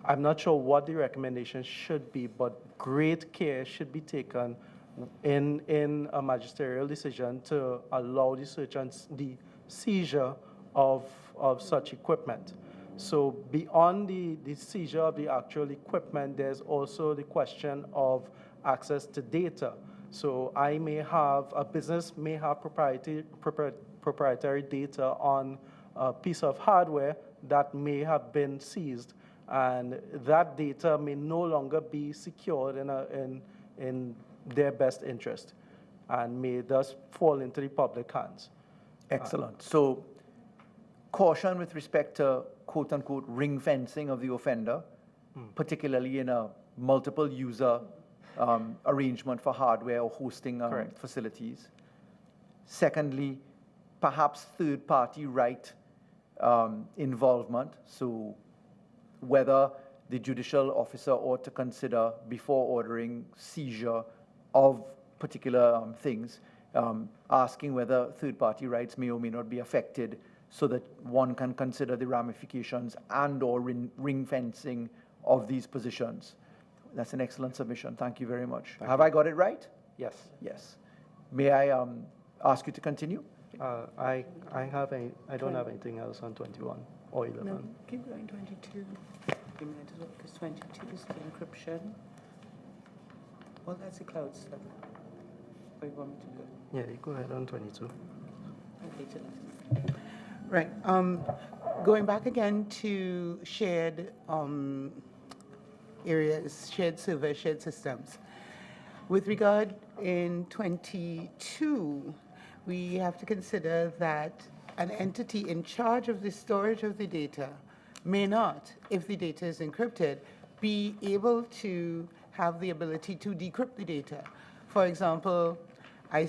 I'm not sure what the recommendation should be, but great care should be taken in a magisterial decision to allow the search and the seizure of such equipment. So beyond the seizure of the actual equipment, there's also the question of access to data. So a business may have proprietary data on a piece of hardware that may have been seized, and that data may no longer be secured in their best interest and may thus fall into the public hands. Excellent. So caution with respect to quote-unquote ring fencing of the offender, particularly in a multiple user arrangement for hardware or hosting facilities. Secondly, perhaps third-party right involvement. So whether the judicial officer ought to consider, before ordering seizure of particular things, asking whether third-party rights may or may not be affected, so that one can consider the ramifications and or ring fencing of these positions. That's an excellent submission. Thank you very much. Have I got it right? Yes. Yes. May I ask you to continue? I don't have anything else on 21 or 11. No, keep going, 22. You might as well, because 22 is the encryption. Well, that's the cloud stuff. Or you want me to go? Yeah, you go ahead on 22. Okay, so that's right. Going back again to shared areas, shared servers, shared systems. With regard in 22, we have to consider that an entity in charge of the storage of the data may not, if the data is encrypted, be able to have the ability to decrypt the data. For example, I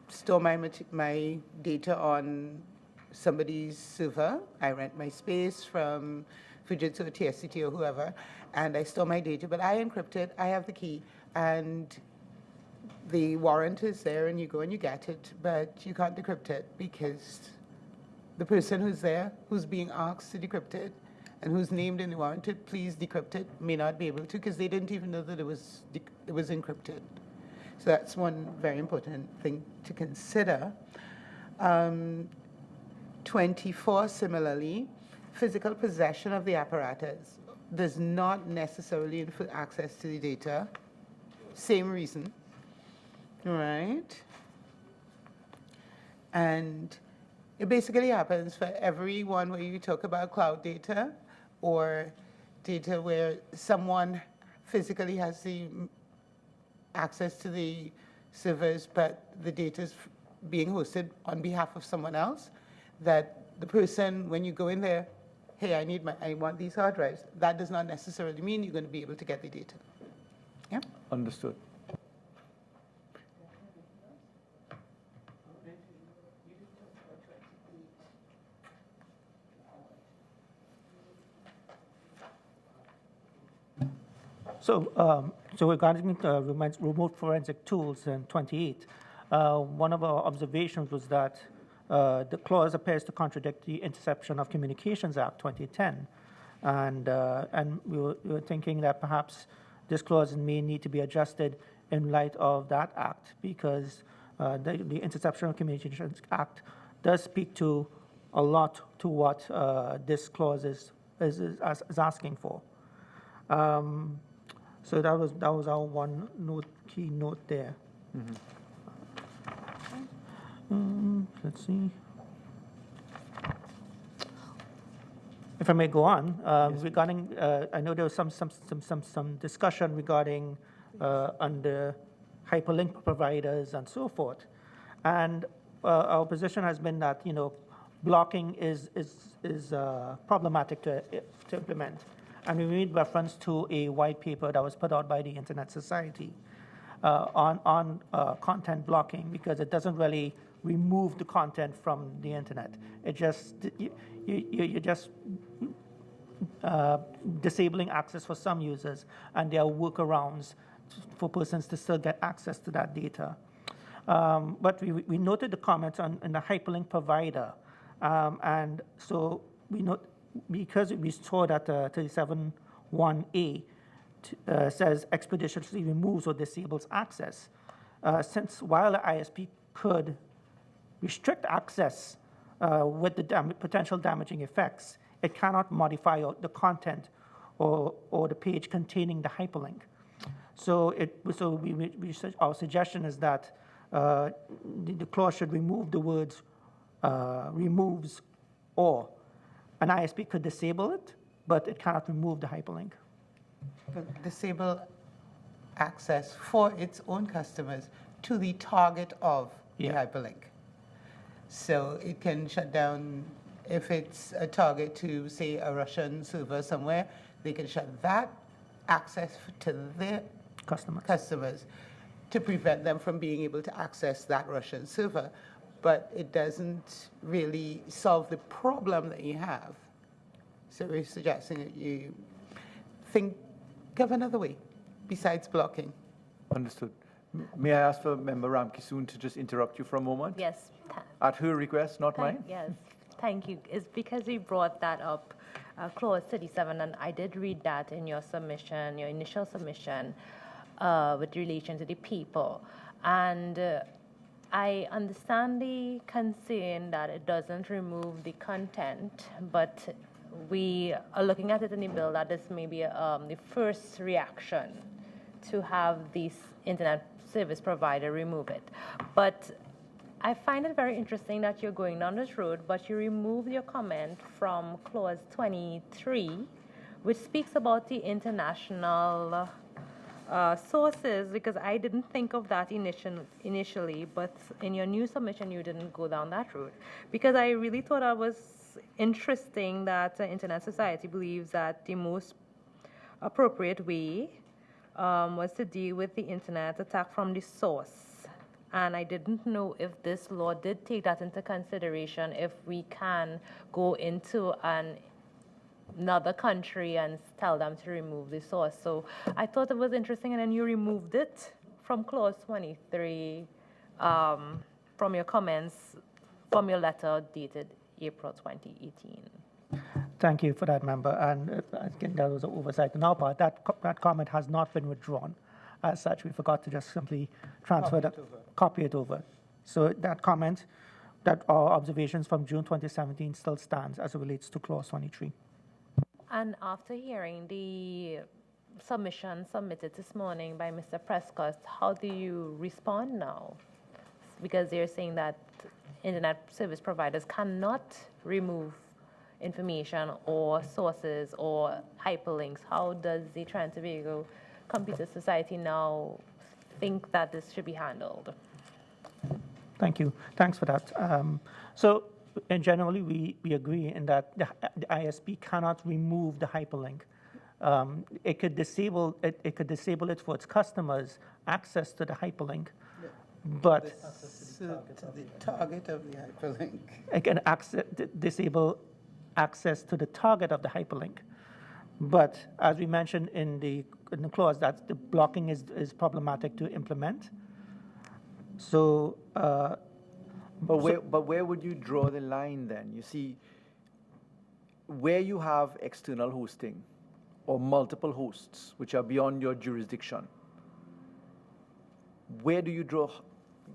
store my data on somebody's server. I rent my space from Fujitsu or TSCT or whoever, and I store my data, but I encrypt it. I have the key, and the warrant is there, and you go and you get it, but you can't decrypt it because the person who's there, who's being asked to decrypt it, and who's named in the warrant to please decrypt it, may not be able to because they didn't even know that it was encrypted. So that's one very important thing to consider. 24, similarly, physical possession of the apparatus does not necessarily infer access to the data. Same reason, right? And it basically happens for every one where you talk about cloud data or data where someone physically has the access to the servers, but the data is being hosted on behalf of someone else, that the person, when you go in there, hey, I want these hard drives, that does not necessarily mean you're going to be able to get the data. Yeah? So regarding the remote forensic tools in 28, one of our observations was that the clause appears to contradict the Interception of Communications Act 2010, and we were thinking that perhaps this clause may need to be adjusted in light of that act, because the Interception of Communications Act does speak to a lot to what this clause is asking for. So that was our one key note there. Let's see. If I may go on, regarding, I know there was some discussion regarding under hyperlink providers and so forth, and our position has been that blocking is problematic to implement, and we made reference to a white paper that was put out by the Internet Society on content blocking, because it doesn't really remove the content from the internet. It just you're just disabling access for some users, and there are workarounds for persons to still get access to that data. But we noted the comments on the hyperlink provider, and so we note, because we saw that 37(1)(a) says expeditiously removes or disables access. Since while the ISP could restrict access with the potential damaging effects, it cannot modify the content or the page containing the hyperlink. So our suggestion is that the clause should remove the words removes or. An ISP could disable it, but it cannot remove the hyperlink. But disable access for its own customers to the target of the hyperlink. So it can shut down, if it's a target to, say, a Russian server somewhere, they can shut that access to their customers to prevent them from being able to access that Russian server. But it doesn't really solve the problem that you have. So we're suggesting that you think of another way besides blocking. Understood. May I ask for Member Ramkisoon to just interrupt you for a moment? Yes. At her request, not mine? Yes, thank you. It's because we brought that up, Clause 37, and I did read that in your submission, your initial submission, with relation to the people. And I understand the concern that it doesn't remove the content, but we are looking at it in the bill that this may be the first reaction to have this internet service provider remove it. But I find it very interesting that you're going down this road, but you remove your comment from Clause 23, which speaks about the international sources, because I didn't think of that initially, but in your new submission, you didn't go down that road. Because I really thought that was interesting that Internet Society believes that the most appropriate way was to deal with the internet attack from the source. And I didn't know if this law did take that into consideration, if we can go into another country and tell them to remove the source. So I thought it was interesting, and then you removed it from Clause 23 from your comments, from your letter dated April 2018. Thank you for that, member. And again, that was an oversight on our part. That comment has not been withdrawn. As such, we forgot to just simply copy it over. So that comment, that our observations from June 2017 still stands as it relates to Clause 23. And after hearing the submission submitted this morning by Mr. Prescott, how do you respond now? Because they're saying that internet service providers cannot remove information or sources or hyperlinks. How does the Trinidad and Tobago Computer Society now think that this should be handled? Thank you. Thanks for that. And generally, we agree in that the ISP cannot remove the hyperlink. It could disable it for its customers' access to the hyperlink, but To the target of the hyperlink. it can disable access to the target of the hyperlink. But as we mentioned in the clause, that the blocking is problematic to implement. So, But where would you draw the line then? You see, where you have external hosting or multiple hosts which are beyond your jurisdiction, where do you draw?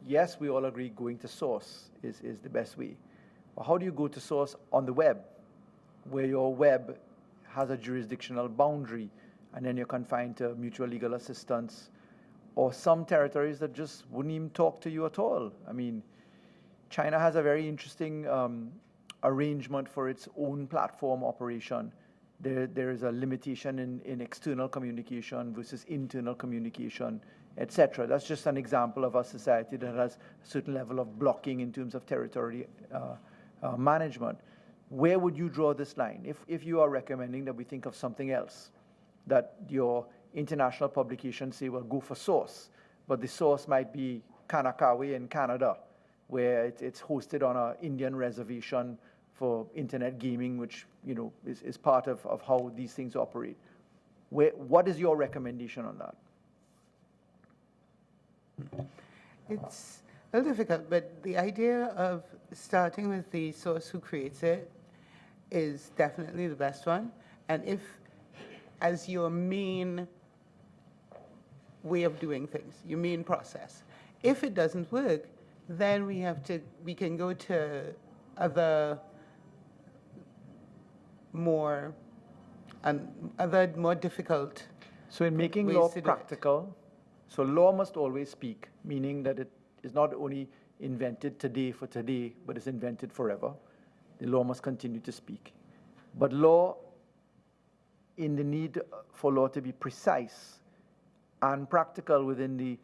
Yes, we all agree going to source is the best way. But how do you go to source on the web, where your web has a jurisdictional boundary, and then you're confined to mutual legal assistance, or some territories that just wouldn't even talk to you at all? I mean, China has a very interesting arrangement for its own platform operation. There is a limitation in external communication versus internal communication, etc. That's just an example of a society that has a certain level of blocking in terms of territory management. Where would you draw this line? If you are recommending that we think of something else, that your international publications say, well, go for source, but the source might be Kanakawa in Canada, where it's hosted on an Indian reservation for internet gaming, which is part of how these things operate. What is your recommendation on that? It's a little difficult, but the idea of starting with the source who creates it is definitely the best one. And if, as your main way of doing things, your main process, if it doesn't work, then we can go to other more difficult. So in making law practical, so law must always speak, meaning that it is not only invented today for today, but it's invented forever. The law must continue to speak. But law, in the need for law to be precise and practical within the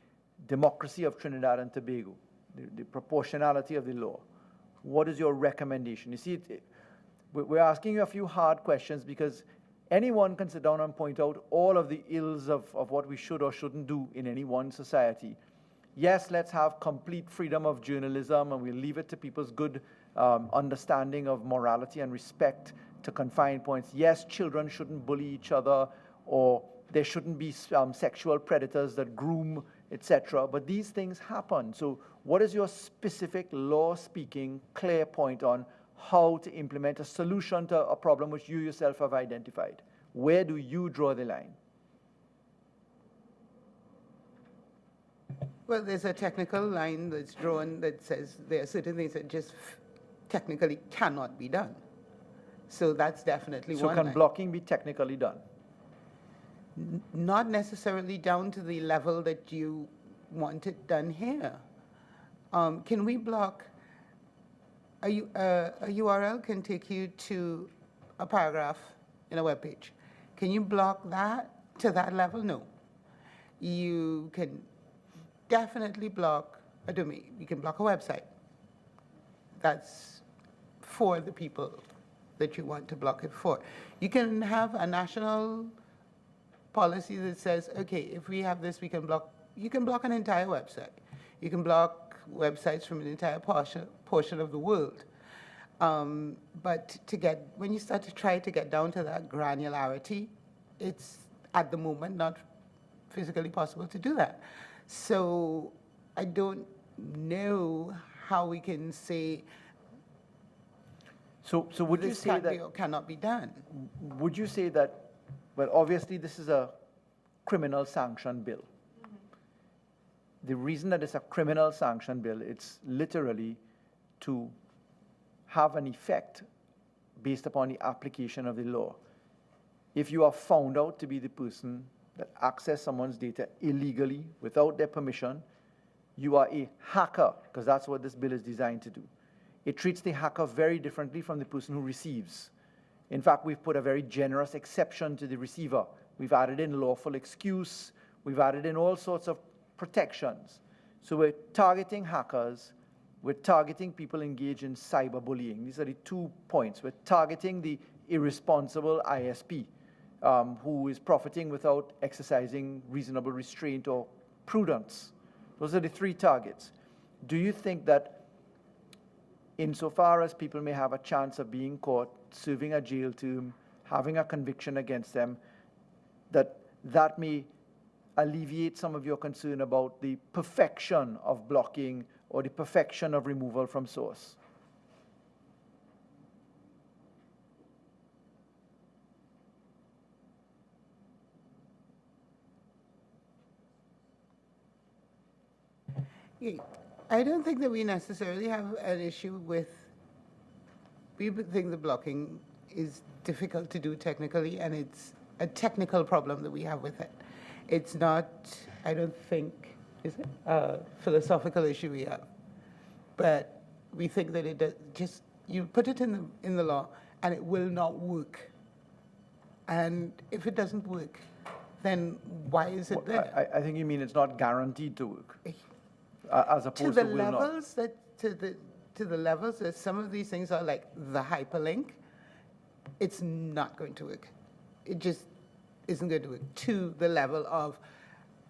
democracy of Trinidad and Tobago, the proportionality of the law, what is your recommendation? You see, we're asking you a few hard questions because anyone can sit down and point out all of the ills of what we should or shouldn't do in any one society. Yes, let's have complete freedom of journalism, and we'll leave it to people's good understanding of morality and respect to confine points. Yes, children shouldn't bully each other, or there shouldn't be sexual predators that groom, etc. But these things happen. So what is your specific law-speaking clear point on how to implement a solution to a problem which you yourself have identified? Where do you draw the line? Well, there's a technical line that's drawn that says there are certain things that just technically cannot be done. So that's definitely one. So can line. blocking be technically done? Not necessarily down to the level that you want it done here. Can we block? A URL can take you to a paragraph in a web page. Can you block that to that level? No. You can definitely block a domain. You can block a website. That's for the people that you want to block it for. You can have a national policy that says, okay, if we have this, we can block. You can block an entire website. You can block websites from an entire portion of the world. But when you start to try to get down to that granularity, it's at the moment not physically possible to do that. So I don't know how we can say So would you this say can't that be or cannot be done? Would you say that, well, obviously this is a criminal sanction bill. The reason that it's a criminal sanction bill, it's literally to have an effect based upon the application of the law. If you are found out to be the person that accessed someone's data illegally without their permission, you are a hacker, because that's what this bill is designed to do. It treats the hacker very differently from the person who receives. In fact, we've put a very generous exception to the receiver. We've added in lawful excuse. We've added in all sorts of protections. So we're targeting hackers. We're targeting people engaged in cyberbullying. These are the 2 points. We're targeting the irresponsible ISP who is profiting without exercising reasonable restraint or prudence. Those are the 3 targets. Do you think that insofar as people may have a chance of being caught, serving a jail term, having a conviction against them, that may alleviate some of your concern about the perfection of blocking or the perfection of removal from source? I don't think that we necessarily have an issue with, we would think the blocking is difficult to do technically, and it's a technical problem that we have with it. It's not, I don't think, is it, a philosophical issue we have. But we think that it does, just, you put it in the law, and it will not work. And if it doesn't work, then why is it there? I think you mean it's not guaranteed to work, as opposed to will not. To the levels that some of these things are like the hyperlink, it's not going to work. It just isn't going to work to the level of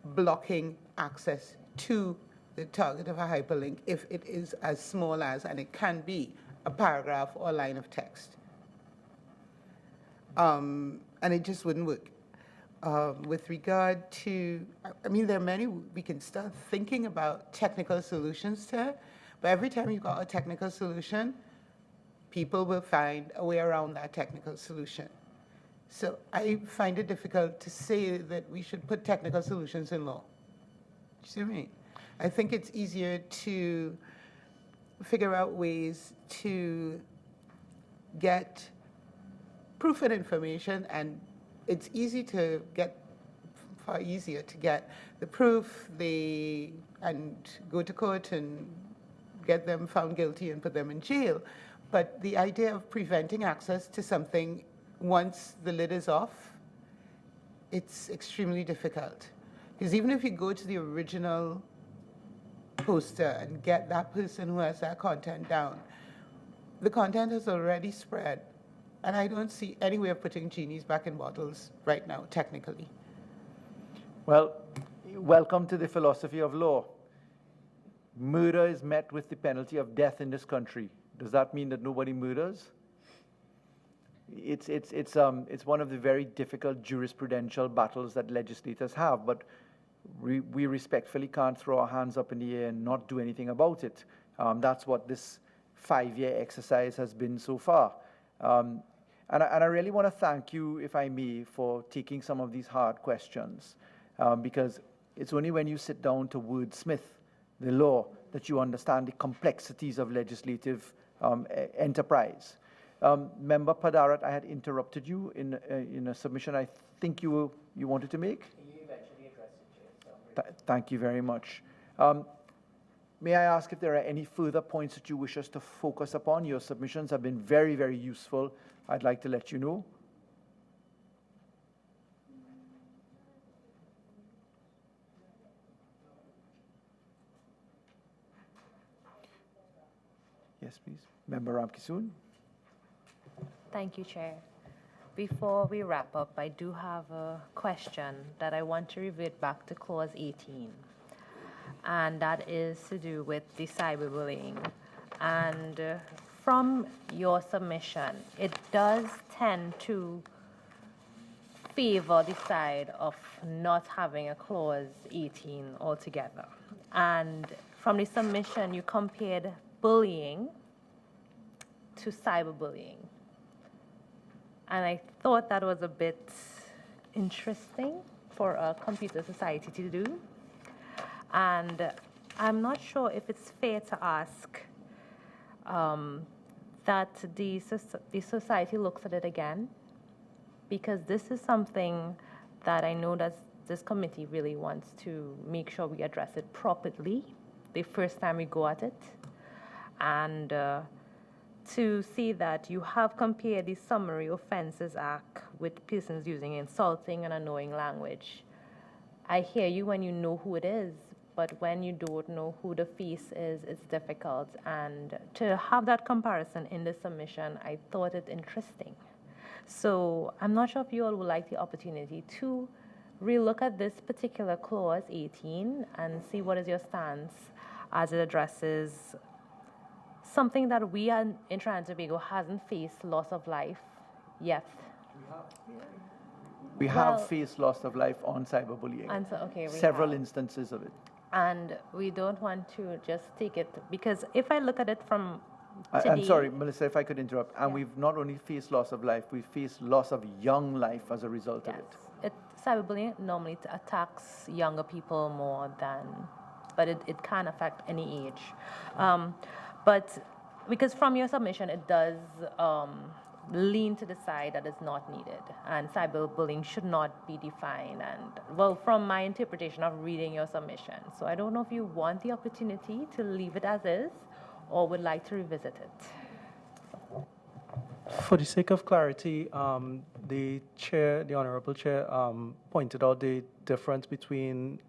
blocking access to the target of a hyperlink if it is as small as, and it can be, a paragraph or a line of text. And it just wouldn't work. With regard to, I mean, there are many, we can start thinking about technical solutions to it, but every time you've got a technical solution, people will find a way around that technical solution. So I find it difficult to say that we should put technical solutions in law. Do you see what I mean? I think it's easier to figure out ways to get proof and information, and it's easy to get, far easier to get the proof, and go to court and get them found guilty and put them in jail. But the idea of preventing access to something once the lid is off, it's extremely difficult. Because even if you go to the original poster and get that person who has that content down, the content has already spread. And I don't see any way of putting genies back in bottles right now, technically. Well, welcome to the philosophy of law. Murder is met with the penalty of death in this country. Does that mean that nobody murders? It's one of the very difficult jurisprudential battles that legislators have, but we respectfully can't throw our hands up in the air and not do anything about it. That's what this 5-year exercise has been so far. And I really want to thank you, if I may, for taking some of these hard questions, because it's only when you sit down to wordsmith the law that you understand the complexities of legislative enterprise. Member Padarat, I had interrupted you in a submission I think you wanted to make. You eventually addressed it, Chair. Thank you very much. May I ask if there are any further points that you wish us to focus upon? Your submissions have been very, very useful. I'd like to let you know. Yes, please. Member Ramkisoon. Thank you, Chair. Before we wrap up, I do have a question that I want to revert back to Clause 18. And that is to do with the cyberbullying. And from your submission, it does tend to favor the side of not having a Clause 18 altogether. And from the submission, you compared bullying to cyberbullying. And I thought that was a bit interesting for a computer society to do. And I'm not sure if it's fair to ask that the society looks at it again, because this is something that I know that this committee really wants to make sure we address it properly the first time we go at it. And to see that you have compared the Summary Offences Act with persons using insulting and annoying language. I hear you when you know who it is, but when you don't know who the face is, it's difficult. And to have that comparison in the submission, I thought it interesting. So I'm not sure if you all would like the opportunity to relook at this particular Clause 18 and see what is your stance as it addresses something that we in Trinidad and Tobago hasn't faced loss of life yet We Well- have faced loss of life on cyberbullying. And so, okay, we Several have. instances of it. And we don't want to just take it, because if I look at it from today. I'm sorry, Melissa, if I could interrupt. And Yeah. we've not only faced loss of life, we've faced loss of young life as a result of Yes. it. Cyberbullying normally attacks younger people more than, but it can affect any age. But because from your submission, it does lean to the side that is not needed, and cyberbullying should not be defined. And well, from my interpretation of reading your submission, so I don't know if you want the opportunity to leave it as is, or would like to revisit it. For the sake of clarity, the chair, the honorable chair, pointed out the difference between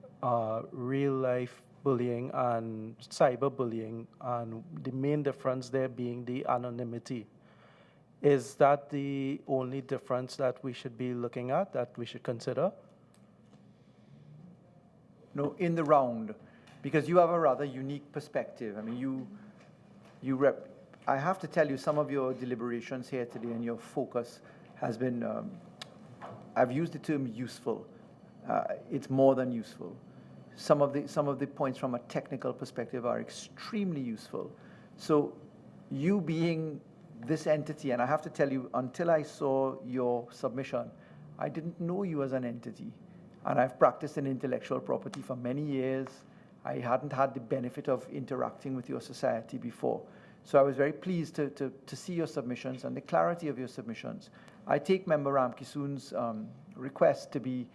real-life bullying and cyberbullying, and the main difference there being the anonymity. Is that the only difference that we should be looking at, that we should consider? No, in the round, because you have a rather unique perspective. I mean, I have to tell you, some of your deliberations here today and your focus has been, I've used the term useful. It's more than useful. Some of the points from a technical perspective are extremely useful. So you being this entity, and I have to tell you, until I saw your submission, I didn't know you as an entity. And I've practiced in intellectual property for many years. I hadn't had the benefit of interacting with your society before. So I was very pleased to see your submissions and the clarity of your submissions. I take Member Ramkissoon's request to be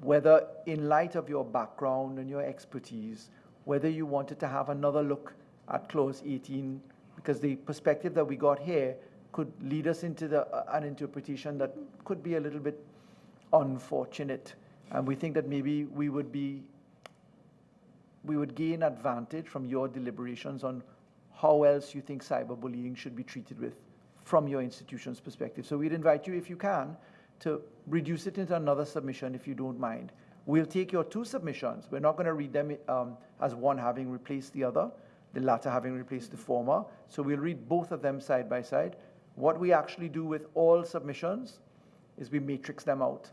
whether, in light of your background and your expertise, whether you wanted to have another look at Clause 18, because the perspective that we got here could lead us into an interpretation that could be a little bit unfortunate. And we think that maybe we would gain advantage from your deliberations on how else you think cyberbullying should be treated with from your institution's perspective. So we'd invite you, if you can, to reduce it into another submission, if you don't mind. We'll take your two submissions. We're not going to read them as one having replaced the other, the latter having replaced the former. So we'll read both of them side by side. What we actually do with all submissions is we matrix them out.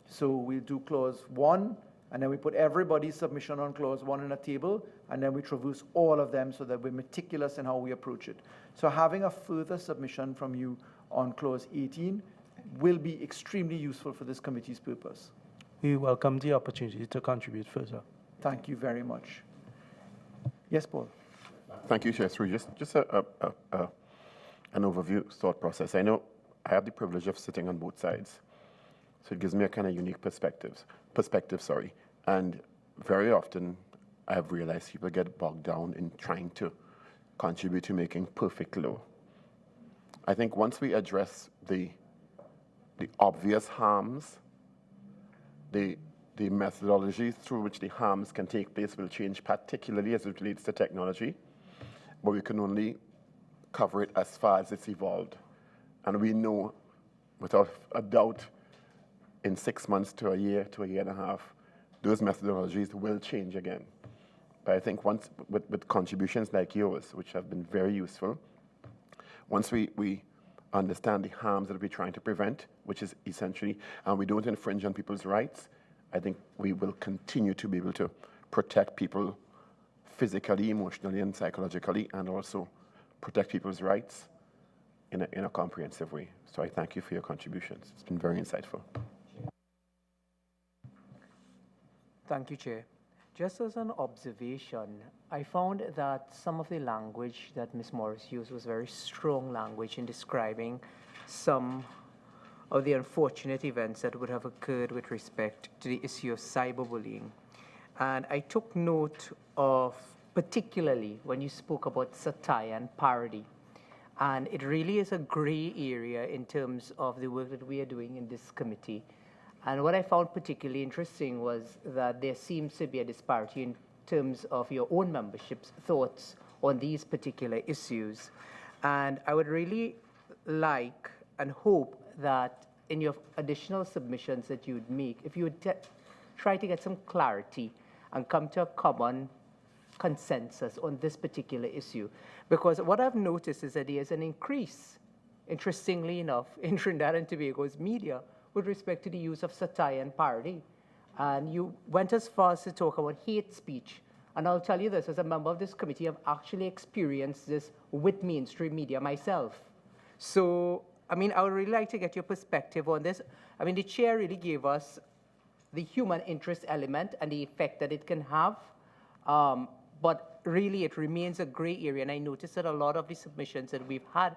So we'll do Clause 1, and then we put everybody's submission on Clause 1 in a table, and then we traverse all of them so that we're meticulous in how we approach it. So having a further submission from you on Clause 18 will be extremely useful for this committee's purpose. We welcome the opportunity to contribute further. Thank you very much. Yes, Paul. Thank you, Chair. Through just an overview thought process. I know I have the privilege of sitting on both sides, so it gives me a kind of unique perspective. And very often, I have realized people get bogged down in trying to contribute to making perfect law. I think once we address the obvious harms, the methodology through which the harms can take place will change, particularly as it relates to technology, but we can only cover it as far as it's evolved. And we know, without a doubt, in 6 months to a year and a half, those methodologies will change again. But I think once, with contributions like yours, which have been very useful, once we understand the harms that we're trying to prevent, which is essentially, and we don't infringe on people's rights, I think we will continue to be able to protect people physically, emotionally, and psychologically, and also protect people's rights in a comprehensive way. So I thank you for your contributions. It's been very insightful. Thank you, Chair. Just as an observation, I found that some of the language that Ms. Morris used was very strong language in describing some of the unfortunate events that would have occurred with respect to the issue of cyberbullying. And I took note of, particularly when you spoke about satire and parody. And it really is a gray area in terms of the work that we are doing in this committee. And what I found particularly interesting was that there seems to be a disparity in terms of your own membership's thoughts on these particular issues. And I would really like and hope that in your additional submissions that you would make, if you would try to get some clarity and come to a common consensus on this particular issue. Because what I've noticed is that there's an increase interestingly enough, in Trinidad and Tobago's media with respect to the use of satire and parody. And you went as far as to talk about hate speech. And I'll tell you this, as a member of this committee, I've actually experienced this with mainstream media myself. So, I mean, I would really like to get your perspective on this. I mean, the chair really gave us the human interest element and the effect that it can have. But really, it remains a gray area. And I noticed that a lot of the submissions that we've had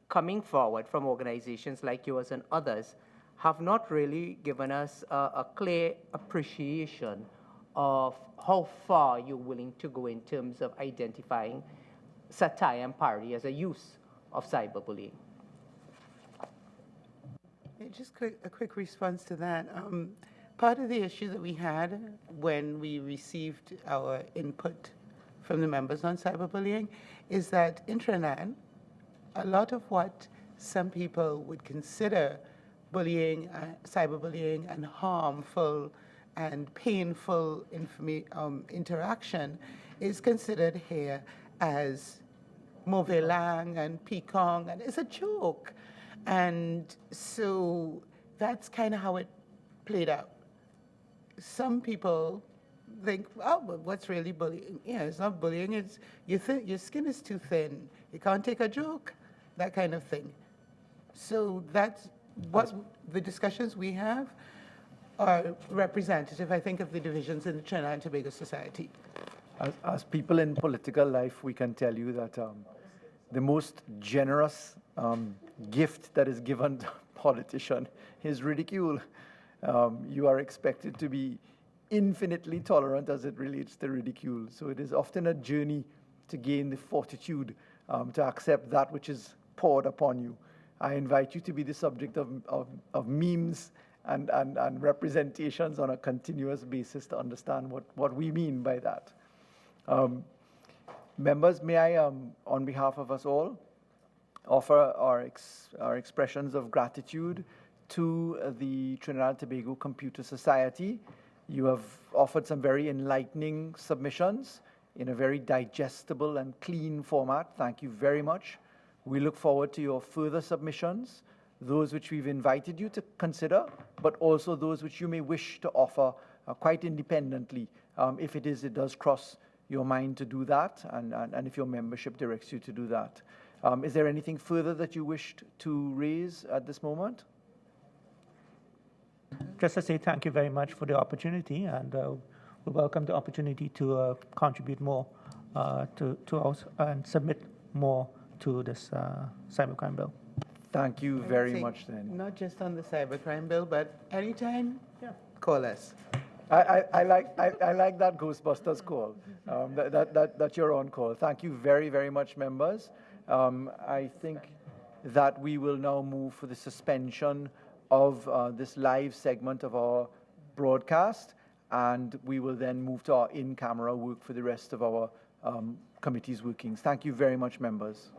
coming forward from organizations like yours and others have not really given us a clear appreciation of how far you're willing to go in terms of identifying satire and parody as a use of cyberbullying. Just a quick response to that. Part of the issue that we had when we received our input from the members on cyberbullying is that in Trinidad, a lot of what some people would consider bullying, cyberbullying, and harmful and painful interaction is considered here as mauvais langue and picong, and it's a joke. And so that's kind of how it played out. Some people think, oh, but what's really bullying? Yeah, it's not bullying, it's your skin is too thin, you can't take a joke, that kind of thing. So that's what the discussions we have are representative, I think, of the divisions in the Trinidad and Tobago society. As people in political life, we can tell you that the most generous gift that is given to a politician is ridicule. You are expected to be infinitely tolerant as it relates to ridicule. So it is often a journey to gain the fortitude to accept that which is poured upon you. I invite you to be the subject of memes and representations on a continuous basis to understand what we mean by that. Members, may I, on behalf of us all, offer our expressions of gratitude to the Trinidad and Tobago Computer Society. You have offered some very enlightening submissions in a very digestible and clean format. Thank you very much. We look forward to your further submissions, those which we've invited you to consider, but also those which you may wish to offer quite independently, if it does cross your mind to do that, and if your membership directs you to do that. Is there anything further that you wished to raise at this moment? Just to say thank you very much for the opportunity, and we welcome the opportunity to contribute more to us and submit more to this cybercrime bill. Thank you very much, then. Not just on the cybercrime bill, but anytime, call us. I like that Ghostbusters call. That's your own call. Thank you very, very much, members. I think that we will now move for the suspension of this live segment of our broadcast, and we will then move to our in-camera work for the rest of our committee's workings. Thank you very much, members.